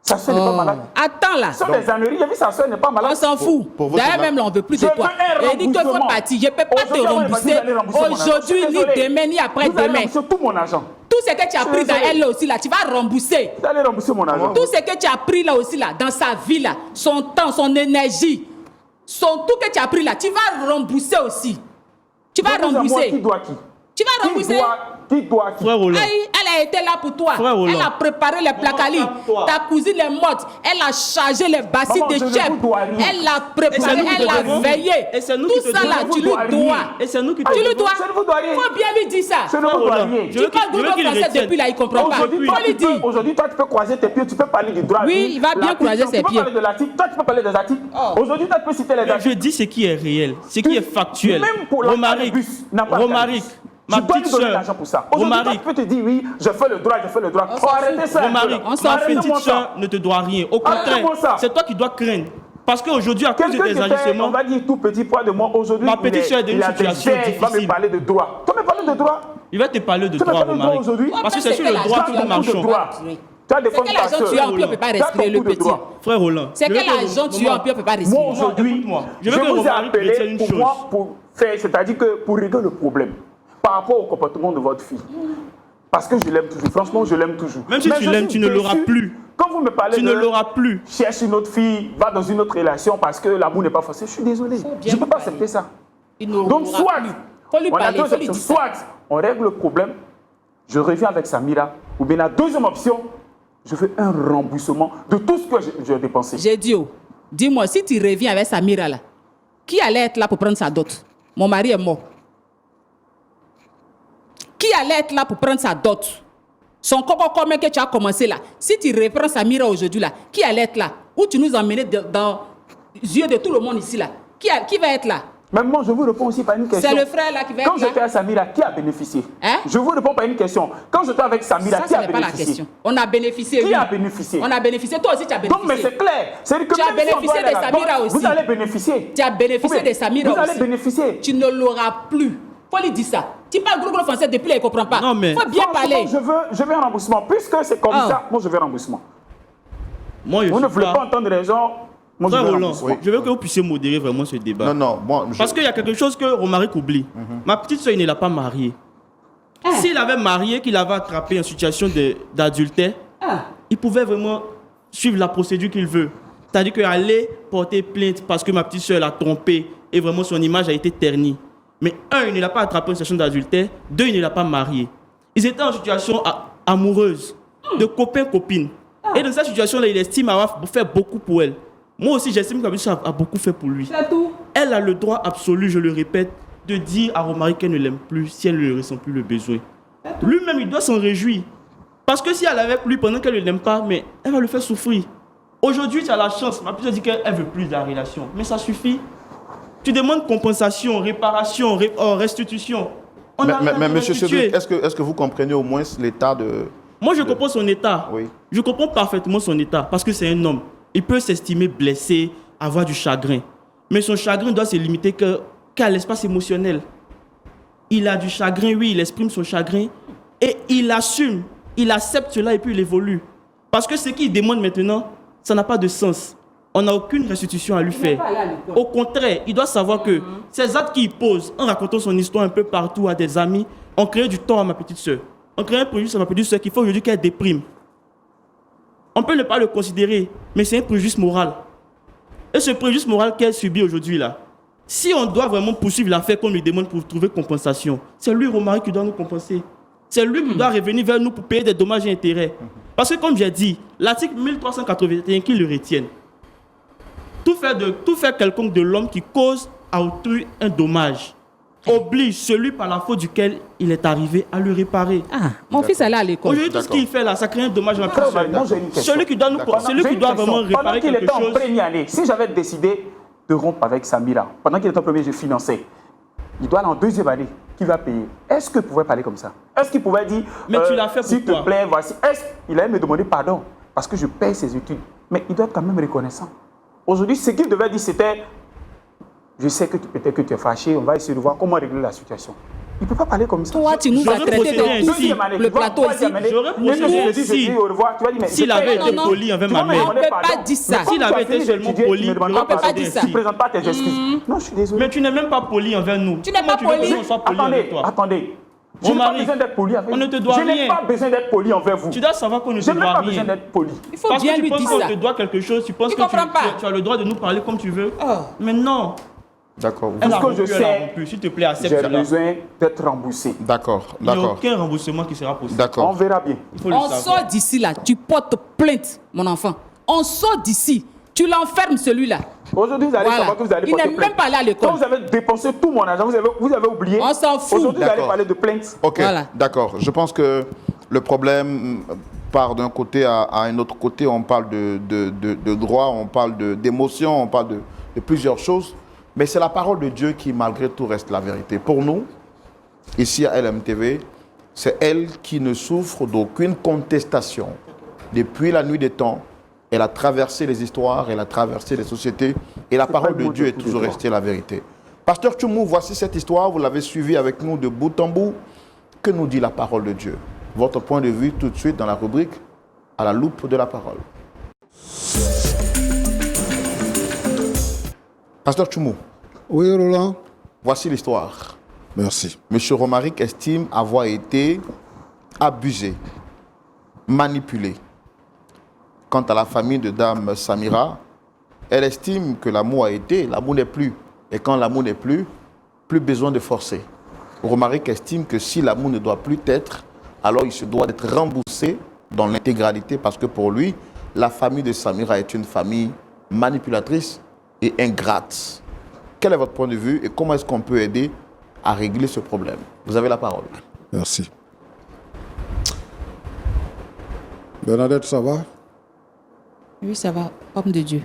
Sa soeur n'est pas malade. Attends là. Ce sont des âneries, j'ai vu sa soeur n'est pas malade. On s'en fout. D'ailleurs, même là, on ne veut plus de toi. Et dit qu'il faut partir. Je ne peux pas te rembourser aujourd'hui, ni demain, ni après-demain. Vous allez rembourser tout mon argent. Tout ce que tu as pris dans elle là aussi, là, tu vas rembourser. Vous allez rembourser mon argent. Tout ce que tu as pris là aussi, là, dans sa vie, là, son temps, son énergie, tout que tu as pris là, tu vas rembourser aussi. Tu vas rembourser. Qui doit qui? Tu vas rembourser. Qui doit qui? Frère Roland. Elle a été là pour toi. Elle a préparé les placali. Ta cousine est morte. Elle a chargé les bassines de chef. Elle a préparé, elle a veillé. Et c'est nous tout qui te ça là, tu lui dois. Et c'est nous qui te Tu lui dois. Je ne vous dois rien. Il faut bien lui dire ça. Je ne vous dois rien. Tu parles gros français depuis là, il ne comprend pas. Aujourd'hui, toi, tu peux croiser tes pieds, tu peux parler du droit. Oui, il va bien croiser ses pieds. Tu peux parler de l'article, toi, tu peux parler des articles. Aujourd'hui, toi, tu peux citer les articles. Je dis ce qui est réel, ce qui est factuel. Même pour Romaric, ma petite soeur, Romaric, tu peux te dire oui, je fais le droit. Arrêtez ça. Romaric, ma petite soeur ne te doit rien. Au contraire, c'est toi qui dois craindre. Parce qu'aujourd'hui, à cause de tes agissements, on va dire tout petit poids de moi aujourd'hui. Ma petite soeur est dans une situation difficile. Il va me parler de droit. Tu vas me parler de droit. Il va te parler de droit, Romaric. Parce que c'est sur le droit que nous marchons. Tu as des c'est quel argent tu as, on ne peut pas respirer le petit. Frère Roland. C'est quel argent tu as, on ne peut pas respirer. Moi aujourd'hui, je vous ai appelé pour moi pour faire, c'est-à-dire que pour régler le problème par rapport au comportement de votre fille. Parce que je l'aime toujours. Franchement, je l'aime toujours. Même si tu l'aimes, tu ne l'auras plus. Quand vous me parlez tu ne l'auras plus. Cherche une autre fille, va dans une autre relation parce que l'amour n'est pas forcé. Je suis désolé. Je ne peux pas accepter ça. Donc soit on règle le problème, je reviens avec Samira, ou bien la deuxième option, je fais un remboursement de tout ce que j'ai dépensé. J'ai dit, dis-moi, si tu reviens avec Samira là, qui allait être là pour prendre sa dot? Mon mari est mort. Qui allait être là pour prendre sa dot? Son coco commun que tu as commencé là. Si tu reprends Samira aujourd'hui là, qui allait être là? Où tu nous emmènes dans les yeux de tout le monde ici là? Qui va être là? Même moi, je vous réponds aussi par une question. C'est le frère là qui va être là. Quand j'étais à Samira, qui a bénéficié? Hein? Je vous réponds par une question. Quand j'étais avec Samira, qui a bénéficié? Ça, ce n'est pas la question. On a bénéficié. Qui a bénéficié? On a bénéficié. Toi aussi, tu as bénéficié. Donc, mais c'est clair. C'est-à-dire que tu as bénéficié de Samira aussi. Vous allez bénéficier. Tu as bénéficié de Samira aussi. Vous allez bénéficier. Tu ne l'auras plus. Faut lui dire ça. Tu parles gros français depuis là, il ne comprend pas. Non, mais... Faut bien parler. Je veux un remboursement. Puisque c'est comme ça, moi, je veux un remboursement. Moi, vous ne voulez pas entendre les gens. Frère Roland, je veux que vous puissiez modérer vraiment ce débat. Parce qu'il y a quelque chose que Romaric oublie. Ma petite soeur, il ne l'a pas mariée. S'il avait marié, qu'il avait attrapé en situation d'adultère, il pouvait vraiment suivre la procédure qu'il veut. C'est-à-dire qu'aller porter plainte parce que ma petite soeur l'a trompé et vraiment son image a été ternie. Mais un, il ne l'a pas attrapé en situation d'adultère. Deux, il ne l'a pas marié. Ils étaient en situation amoureuse, de copain-copine. Et dans cette situation-là, il estime avoir fait beaucoup pour elle. Moi aussi, j'estime que ma petite soeur a beaucoup fait pour lui. C'est tout. Elle a le droit absolu, je le répète, de dire à Romaric qu'elle ne l'aime plus si elle ne ressent plus le besoin. Lui-même, il doit s'en réjouir. Parce que si elle est avec lui pendant qu'elle ne l'aime pas, mais elle va le faire souffrir. Aujourd'hui, tu as la chance. Ma petite soeur dit qu'elle veut plus de la relation. Mais ça suffit. Tu demandes compensation, réparation, restitution. Mais monsieur Cédric, est-ce que vous comprenez au moins l'état de... Moi, je comprends son état. Oui. Je comprends parfaitement son état parce que c'est un homme. Il peut s'estimer blessé, avoir du chagrin. Mais son chagrin doit se limiter qu'à l'espace émotionnel. il a du chagrin, oui, il exprime son chagrin et il assume, il accepte cela et puis il évolue. Parce que ce qu'il demande maintenant, ça n'a pas de sens. On n'a aucune restitution à lui faire. Au contraire, il doit savoir que ces actes qu'il pose, en racontant son histoire un peu partout à des amis, ont créé du tort à ma petite soeur. On crée un préjudice à ma petite soeur qu'il faut aujourd'hui qu'elle déprime. On peut ne pas le considérer, mais c'est un préjudice moral. Et ce préjudice moral qu'elle subit aujourd'hui là, si on doit vraiment poursuivre l'affaire qu'on lui demande pour trouver compensation, c'est lui, Romaric, qui doit nous compenser. C'est lui qui doit revenir vers nous pour payer des dommages et intérêts. Parce que comme j'ai dit, l'article 1381 qui le retienne, tout fait quelconque de l'homme qui cause à autrui un dommage oblige celui par la faute duquel il est arrivé à le réparer. Ah, mon fils est là à l'école. Aujourd'hui, tout ce qu'il fait là, ça crée un dommage à ma petite soeur. Celui qui doit vraiment réparer quelque chose. Pendant qu'il était en première année, si j'avais décidé de rompre avec Samira, pendant qu'il était en première, je finançais. Il doit aller en deuxième année. Qui va payer? Est-ce qu'il pouvait parler comme ça? Est-ce qu'il pouvait dire, mais tu l'as fait pourquoi? S'il te plaît, voici. Est-ce qu'il allait me demander pardon parce que je paye ses études? Mais il doit être quand même reconnaissant. Aujourd'hui, ce qu'il devait dire, c'était, je sais que peut-être que tu es fâché, on va essayer de voir comment régler la situation. Il ne peut pas parler comme ça. Toi, tu nous as traité de tout le plateau ici. J'aurais procédé s'il avait été poli envers ma mère. On ne peut pas dire ça. S'il avait été seulement poli, on ne peut pas dire ça. Tu ne présentes pas tes excuses. Non, je suis désolé. Mais tu n'es même pas poli envers nous. Tu n'es pas poli. Attendez. Je n'ai pas besoin d'être poli avec vous. On ne te doit rien. Je n'ai pas besoin d'être poli envers vous. Tu dois savoir qu'on ne te Je n'ai doit pas rien. besoin d'être poli. Il faut bien lui dire ça. Parce que tu penses qu'on te doit quelque chose, tu penses que tu as le droit de nous parler comme tu veux. Mais non. D'accord. Tout ce que je sais, s'il te plaît, accepte j'ai cela. besoin d'être remboursé. D'accord, Il n'y a d'accord. aucun remboursement qui sera possible. On D'accord. verra bien. Il faut le On savoir. sort d'ici là, tu portes plainte, mon enfant. On sort d'ici, tu l'enfermes celui-là. Aujourd'hui, vous allez Voilà. savoir que vous allez Il porter n'est plainte. même pas allé à l'école. Quand vous avez dépensé tout mon argent, vous avez oublié. On s'en fout. Aujourd'hui, vous allez D'accord. parler de plainte. Ok, Voilà. d'accord. Je pense que le problème part d'un côté à un autre côté. On parle de droit, on parle d'émotion, on parle de plusieurs choses. Mais c'est la parole de Dieu qui, malgré tout, reste la vérité. Pour nous, ici à LMTV, c'est elle qui ne souffre d'aucune contestation. Depuis la nuit des temps, elle a traversé les histoires, elle a traversé les sociétés, et la parole de Dieu est toujours restée la vérité. Pasteur Tchoumou, voici cette histoire, vous l'avez suivie avec nous de bout en bout. Que nous dit la parole de Dieu? Votre point de vue tout de suite dans la rubrique à la loupe de la parole. Pasteur Tchoumou. Oui, Roland. Voici l'histoire. Merci. Monsieur Romaric estime avoir été abusé, manipulé. Quant à la famille de Dame Samira, elle estime que l'amour a été, l'amour n'est plus. Et quand l'amour n'est plus, plus besoin de forcer. Romaric estime que si l'amour ne doit plus être, alors il se doit d'être remboursé dans l'intégralité parce que pour lui, la famille de Samira est une famille manipulatrice et ingrate. Quel est votre point de vue et comment est-ce qu'on peut aider à régler ce problème? Vous avez la parole. Merci. Bernadette, ça va? Oui, ça va, homme de Dieu.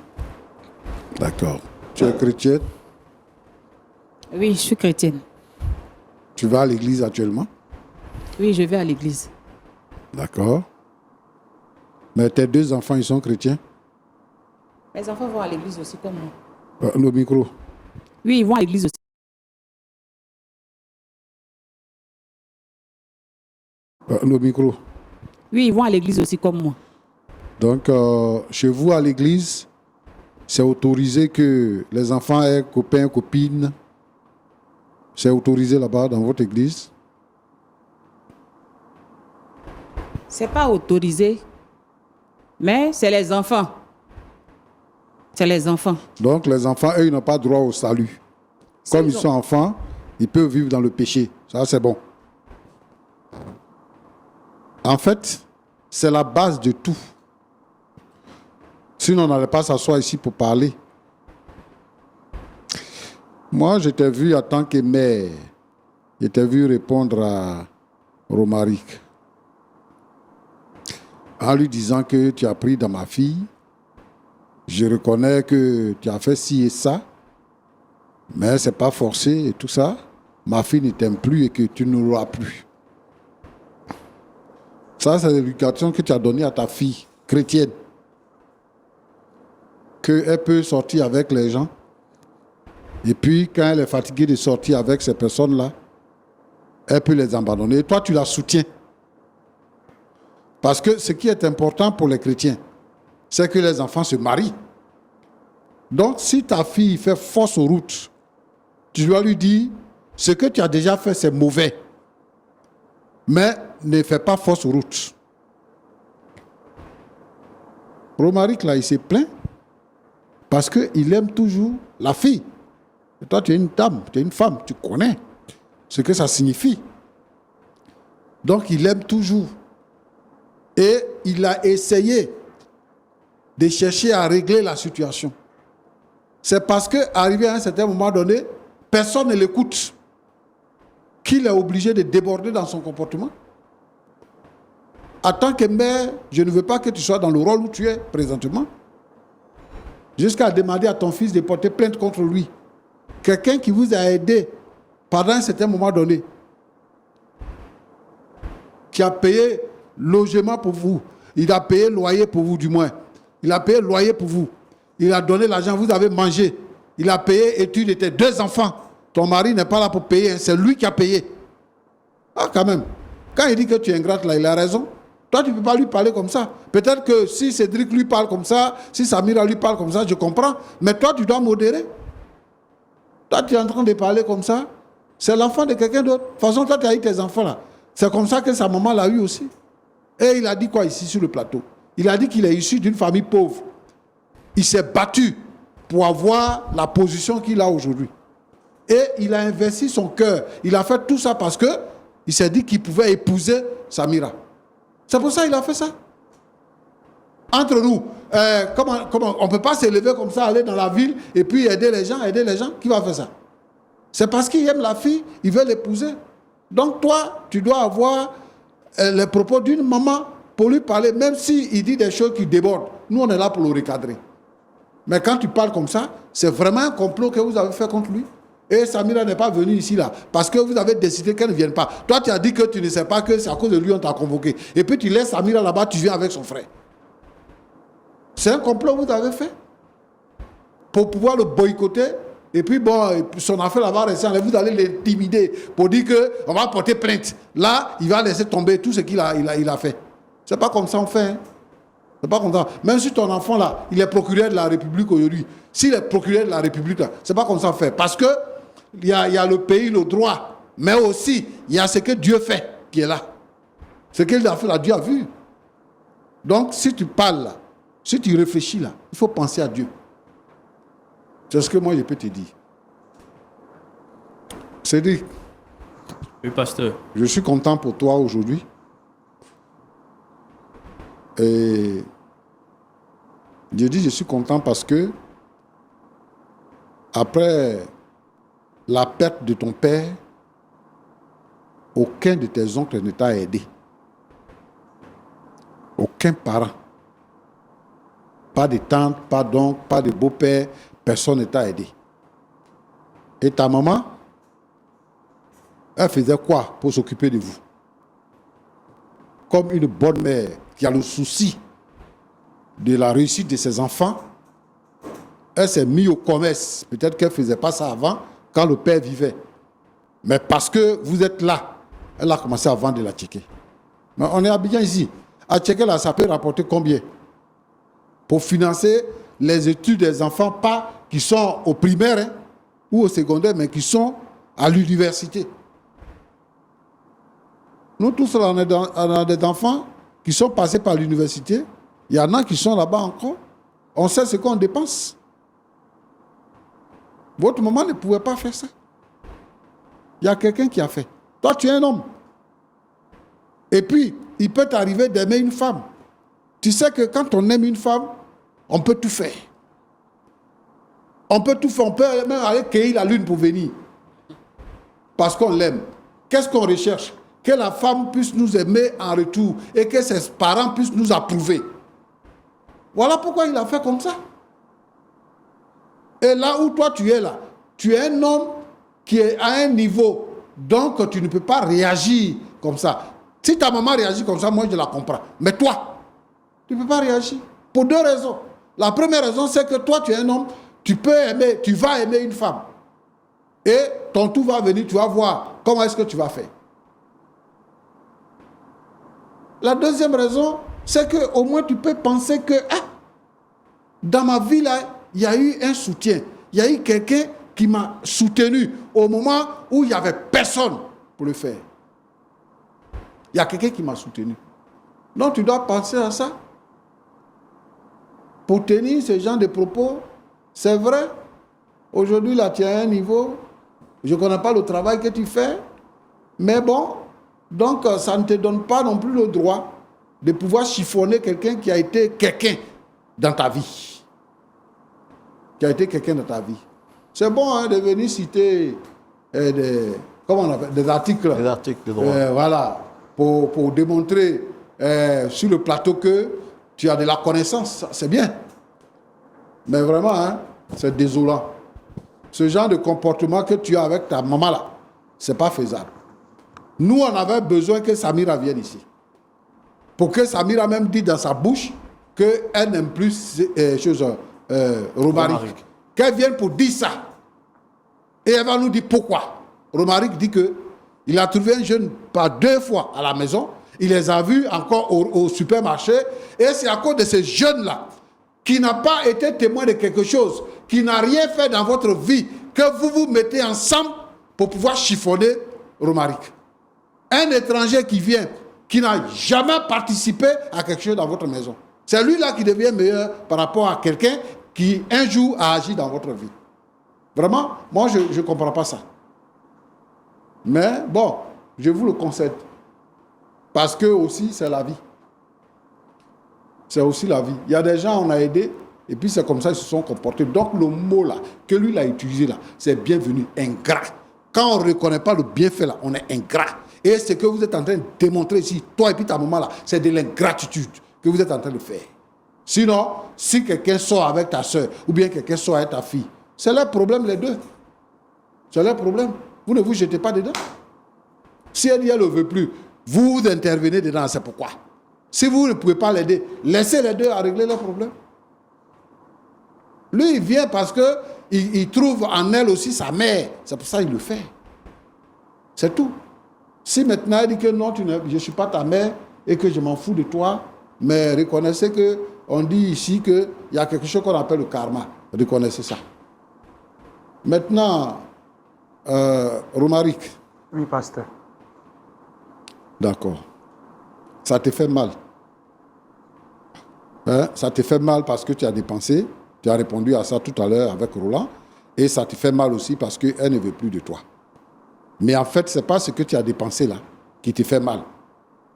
D'accord. Tu es chrétienne? Oui, je suis chrétienne. Tu vas à l'église actuellement? Oui, je vais à l'église. D'accord. Mais tes deux enfants, ils sont chrétiens? Mes enfants vont à l'église aussi comme moi. Le micro. Oui, ils vont à l'église aussi. Le micro. Oui, ils vont à l'église aussi comme moi. Donc, chez vous à l'église, c'est autorisé que les enfants aient copains, copines. C'est autorisé là-bas dans votre église? C'est pas autorisé, mais c'est les enfants. C'est les enfants. Donc, les enfants, eux, ils n'ont pas droit au salut. Comme ils sont enfants, ils peuvent vivre dans le péché. Ça, c'est bon. En fait, c'est la base de tout. Sinon, on n'allait pas s'asseoir ici pour parler. Moi, je t'ai vu en tant que mère. Je t'ai vu répondre à Romaric en lui disant que tu as pris dans ma fille. Je reconnais que tu as fait ci et ça, mais ce n'est pas forcé et tout ça. Ma fille ne t'aime plus et que tu ne l'auras plus. Ça, c'est l'éducation que tu as donnée à ta fille chrétienne. Qu'elle peut sortir avec les gens. Et puis, quand elle est fatiguée de sortir avec ces personnes-là, Elle peut les abandonner. Et toi, tu la soutiens. Parce que ce qui est important pour les chrétiens, c'est que les enfants se marient. Donc, si ta fille fait fausse route, tu dois lui dire, ce que tu as déjà fait, c'est mauvais. Mais ne fais pas fausse route. Romaric, là, il s'est plaint parce qu'il aime toujours la fille. Et toi, tu es une dame, tu es une femme, tu connais ce que ça signifie. Donc, il aime toujours. Et il a essayé de chercher à régler la situation. C'est parce qu'arrivé à un certain moment donné, personne ne l'écoute, qu'il est obligé de déborder dans son comportement. En tant que mère, je ne veux pas que tu sois dans le rôle où tu es présentement. Jusqu'à demander à ton fils de porter plainte contre lui. Quelqu'un qui vous a aidé pendant un certain moment donné, qui a payé logement pour vous, il a payé loyer pour vous du moins, il a payé loyer pour vous, il a donné l'argent, vous avez mangé, il a payé études de tes 2 enfants. Ton mari n'est pas là pour payer, c'est lui qui a payé. Ah, quand même. Quand il dit que tu es ingrate là, il a raison. Toi, tu ne peux pas lui parler comme ça. Peut-être que si Cédric lui parle comme ça, si Samira lui parle comme ça, je comprends. Mais toi, tu dois modérer. Toi, tu es en train de parler comme ça. C'est l'enfant de quelqu'un d'autre. De toute façon, toi, tu as eu tes enfants là. C'est comme ça que sa maman l'a eu aussi. Et il a dit quoi ici sur le plateau? Il a dit qu'il est issu d'une famille pauvre. Il s'est battu pour avoir la position qu'il a aujourd'hui. Et il a investi son cœur. Il a fait tout ça parce qu'il s'est dit qu'il pouvait épouser Samira. C'est pour ça qu'il a fait ça. Entre nous, comment on ne peut pas s'élever comme ça, aller dans la ville et puis aider les gens. Qui va faire ça? C'est parce qu'il aime la fille, il veut l'épouser. Donc toi, tu dois avoir les propos d'une maman pour lui parler, même s'il dit des choses qui débordent. Nous, on est là pour le recadrer. Mais quand tu parles comme ça, c'est vraiment un complot que vous avez fait contre lui. Et Samira n'est pas venue ici là, parce que vous avez décidé qu'elle ne vienne pas. Toi, tu as dit que tu ne sais pas que c'est à cause de lui on t'a convoqué. Et puis tu laisses Samira là-bas, tu viens avec son frère. C'est un complot que vous avez fait pour pouvoir le boycotter. Et puis bon, son affaire là va rester en l'air. Vous allez l'intimider pour dire qu'on va porter plainte. Là, il va laisser tomber tout ce qu'il a fait. C'est pas comme ça on fait. Hein. C'est pas comme ça. Même si ton enfant là, il est procureur de la République aujourd'hui. S'il est procureur de la République là, c'est pas comme ça on fait. Parce que il y a le pays, le droit, mais aussi il y a ce que Dieu fait qui est là. Ce qu'il a fait là, Dieu a vu. Donc si tu parles là, si tu réfléchis là, il faut penser à Dieu. C'est ce que moi je peux te dire. Cédric. Oui, pasteur. Je suis content pour toi aujourd'hui. Et je dis je suis content parce que après la perte de ton père, aucun de tes oncles ne t'a aidé. Aucun parent. Pas de tante, pas d'oncle, pas de beau-père, personne ne t'a aidé. Et ta maman, elle faisait quoi pour s'occuper de vous? Comme une bonne mère qui a le souci de la réussite de ses enfants, elle s'est mise au commerce. Peut-être qu'elle ne faisait pas ça avant, quand le père vivait. Mais parce que vous êtes là, elle a commencé à vendre de la tchéké. Mais on est à Abidjan ici. À tchéké, là, ça peut rapporter combien? Pour financer les études des enfants, pas qui sont au primaire hein, ou au secondaire, mais qui sont à l'université. Nous tous, on a des enfants qui sont passés par l'université. Il y en a qui sont là-bas encore. On sait ce qu'on dépense. Votre maman ne pouvait pas faire ça. Il y a quelqu'un qui a fait. Toi, tu es un homme. Et puis, il peut t'arriver d'aimer une femme. Tu sais que quand on aime une femme, on peut tout faire. On peut tout faire. On peut même aller cueillir la lune pour venir. Parce qu'on l'aime. Qu'est-ce qu'on recherche? Que la femme puisse nous aimer en retour et que ses parents puissent nous approuver. Voilà pourquoi il a fait comme ça. Et là où toi tu es là, tu es un homme qui est à un niveau, donc tu ne peux pas réagir comme ça. Si ta maman réagit comme ça, moi je la comprends. Mais toi, tu ne peux pas réagir. Pour 2 raisons. La première raison, c'est que toi tu es un homme, tu peux aimer, tu vas aimer une femme. Et ton tour va venir, tu vas voir comment est-ce que tu vas faire. La deuxième raison, c'est qu'au moins tu peux penser que dans ma vie, là, il y a eu un soutien. Il y a eu quelqu'un qui m'a soutenu au moment où il n'y avait personne pour le faire. Il y a quelqu'un qui m'a soutenu. Donc tu dois penser à ça. Pour tenir ce genre de propos, c'est vrai, aujourd'hui là tu as un niveau, je ne connais pas le travail que tu fais, mais bon, donc ça ne te donne pas non plus le droit de pouvoir chiffonner quelqu'un qui a été quelqu'un dans ta vie. Qui a été quelqu'un dans ta vie. C'est bon hein, de venir citer des articles. Des articles de droit. Voilà, pour démontrer sur le plateau que tu as de la connaissance, c'est bien. Mais vraiment, hein, c'est désolant. Ce genre de comportement que tu as avec ta maman là, c'est pas faisable. Nous, on avait besoin que Samira vienne ici. Pour que Samira même dise dans sa bouche qu'elle n'aime plus Romaric. Qu'elle vienne pour dire ça. Et elle va nous dire pourquoi. Romaric dit qu'il a trouvé un jeune par 2 fois à la maison. Il les a vus encore au supermarché. Et c'est à cause de ces jeunes-là qui n'a pas été témoin de quelque chose, qui n'a rien fait dans votre vie, que vous vous mettez ensemble pour pouvoir chiffonner Romaric. Un étranger qui vient, qui n'a jamais participé à quelque chose dans votre maison. C'est lui-là qui devient meilleur par rapport à quelqu'un qui, un jour, a agi dans votre vie. Vraiment, moi, je ne comprends pas ça. Mais bon, je vous le concède. Parce que aussi, c'est la vie. C'est aussi la vie. Il y a des gens, on a aidé, et puis c'est comme ça qu'ils se sont comportés. Donc le mot là, que lui il a utilisé là, c'est bienvenu, ingrat. Quand on ne reconnaît pas le bienfait là, on est ingrat. Et ce que vous êtes en train de démontrer ici, toi et puis ta maman là, c'est de l'ingratitude que vous êtes en train de faire. Sinon, si quelqu'un sort avec ta soeur, ou bien quelqu'un sort avec ta fille, c'est leur problème les deux. C'est leur problème. Vous ne vous jetez pas dedans. Si elle ne le veut plus, vous intervenez dedans, c'est pourquoi. Si vous ne pouvez pas l'aider, laissez les deux à régler leurs problèmes. Lui, il vient parce qu'il trouve en elle aussi sa mère. C'est pour ça qu'il le fait. C'est tout. Si maintenant il dit que non, je ne suis pas ta mère et que je m'en fous de toi, mais reconnaissez qu'on dit ici qu'il y a quelque chose qu'on appelle le karma. Reconnaissez ça. Maintenant, Romaric. Oui, pasteur. D'accord. Ça te fait mal. Hein? Ça te fait mal parce que tu as dépensé. Tu as répondu à ça tout à l'heure avec Roland. Et ça te fait mal aussi parce qu'elle ne veut plus de toi. Mais en fait, ce n'est pas ce que tu as dépensé là qui te fait mal.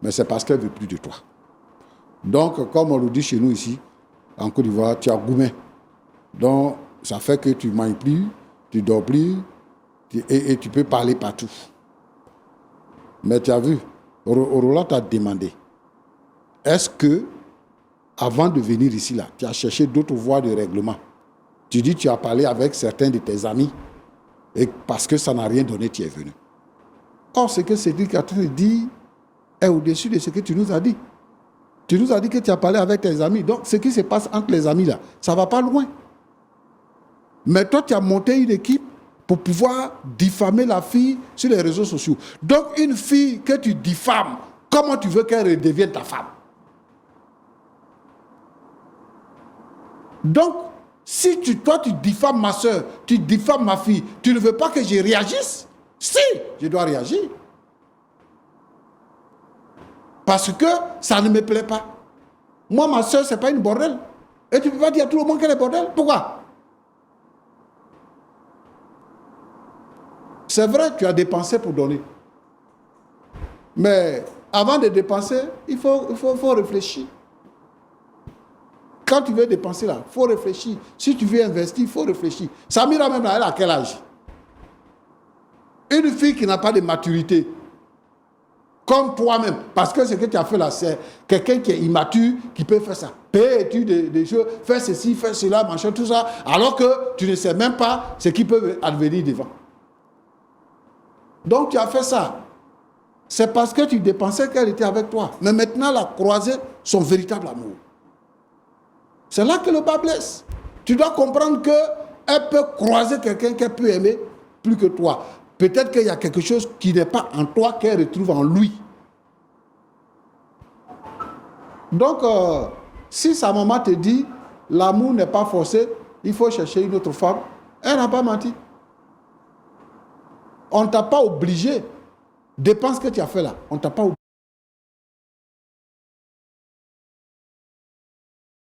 Mais c'est parce qu'elle ne veut plus de toi. Donc, comme on le dit chez nous ici, en Côte d'Ivoire, tu as gourmet. Donc, ça fait que tu ne manges plus, tu ne dors plus et tu peux parler partout. Mais tu as vu, Roland t'a demandé, est-ce que, avant de venir ici, là, tu as cherché d'autres voies de règlement? Tu dis que tu as parlé avec certains de tes amis et parce que ça n'a rien donné, tu es venu. Or, ce que Cédric a dit est au-dessus de ce que tu nous as dit. Tu nous as dit que tu as parlé avec tes amis. Donc, ce qui se passe entre les amis, là, ça ne va pas loin. Mais toi, tu as monté une équipe pour pouvoir diffamer la fille sur les réseaux sociaux. Donc, une fille que tu diffames, comment tu veux qu'elle redevienne ta femme? Donc, si toi, tu diffames ma soeur, tu diffames ma fille, tu ne veux pas que je réagisse? Si, je dois réagir. Parce que ça ne me plaît pas. Moi, ma soeur, ce n'est pas une bordel. Et tu ne peux pas dire à tout le monde qu'elle est bordel. Pourquoi? C'est vrai, tu as dépensé pour donner. Mais avant de dépenser, il faut réfléchir. Quand tu veux dépenser là, il faut réfléchir. Si tu veux investir, il faut réfléchir. Samira même là, elle a quel âge? Une fille qui n'a pas de maturité, comme toi-même, parce que ce que tu as fait là, c'est quelqu'un qui est immature, qui peut faire ça. Payer des choses, faire ceci, faire cela, machin, tout ça, alors que tu ne sais même pas ce qui peut advenir devant. Donc tu as fait ça. C'est parce que tu dépensais qu'elle était avec toi. Mais maintenant, elle a croisé son véritable amour. C'est là que le bas blesse. Tu dois comprendre qu'elle peut croiser quelqu'un qu'elle peut aimer plus que toi. Peut-être qu'il y a quelque chose qui n'est pas en toi qu'elle retrouve en lui. Donc, si sa maman te dit, l'amour n'est pas forcé, il faut chercher une autre femme, elle n'a pas menti. On ne t'a pas obligé. Dépend ce que tu as fait là. On ne t'a pas obligé.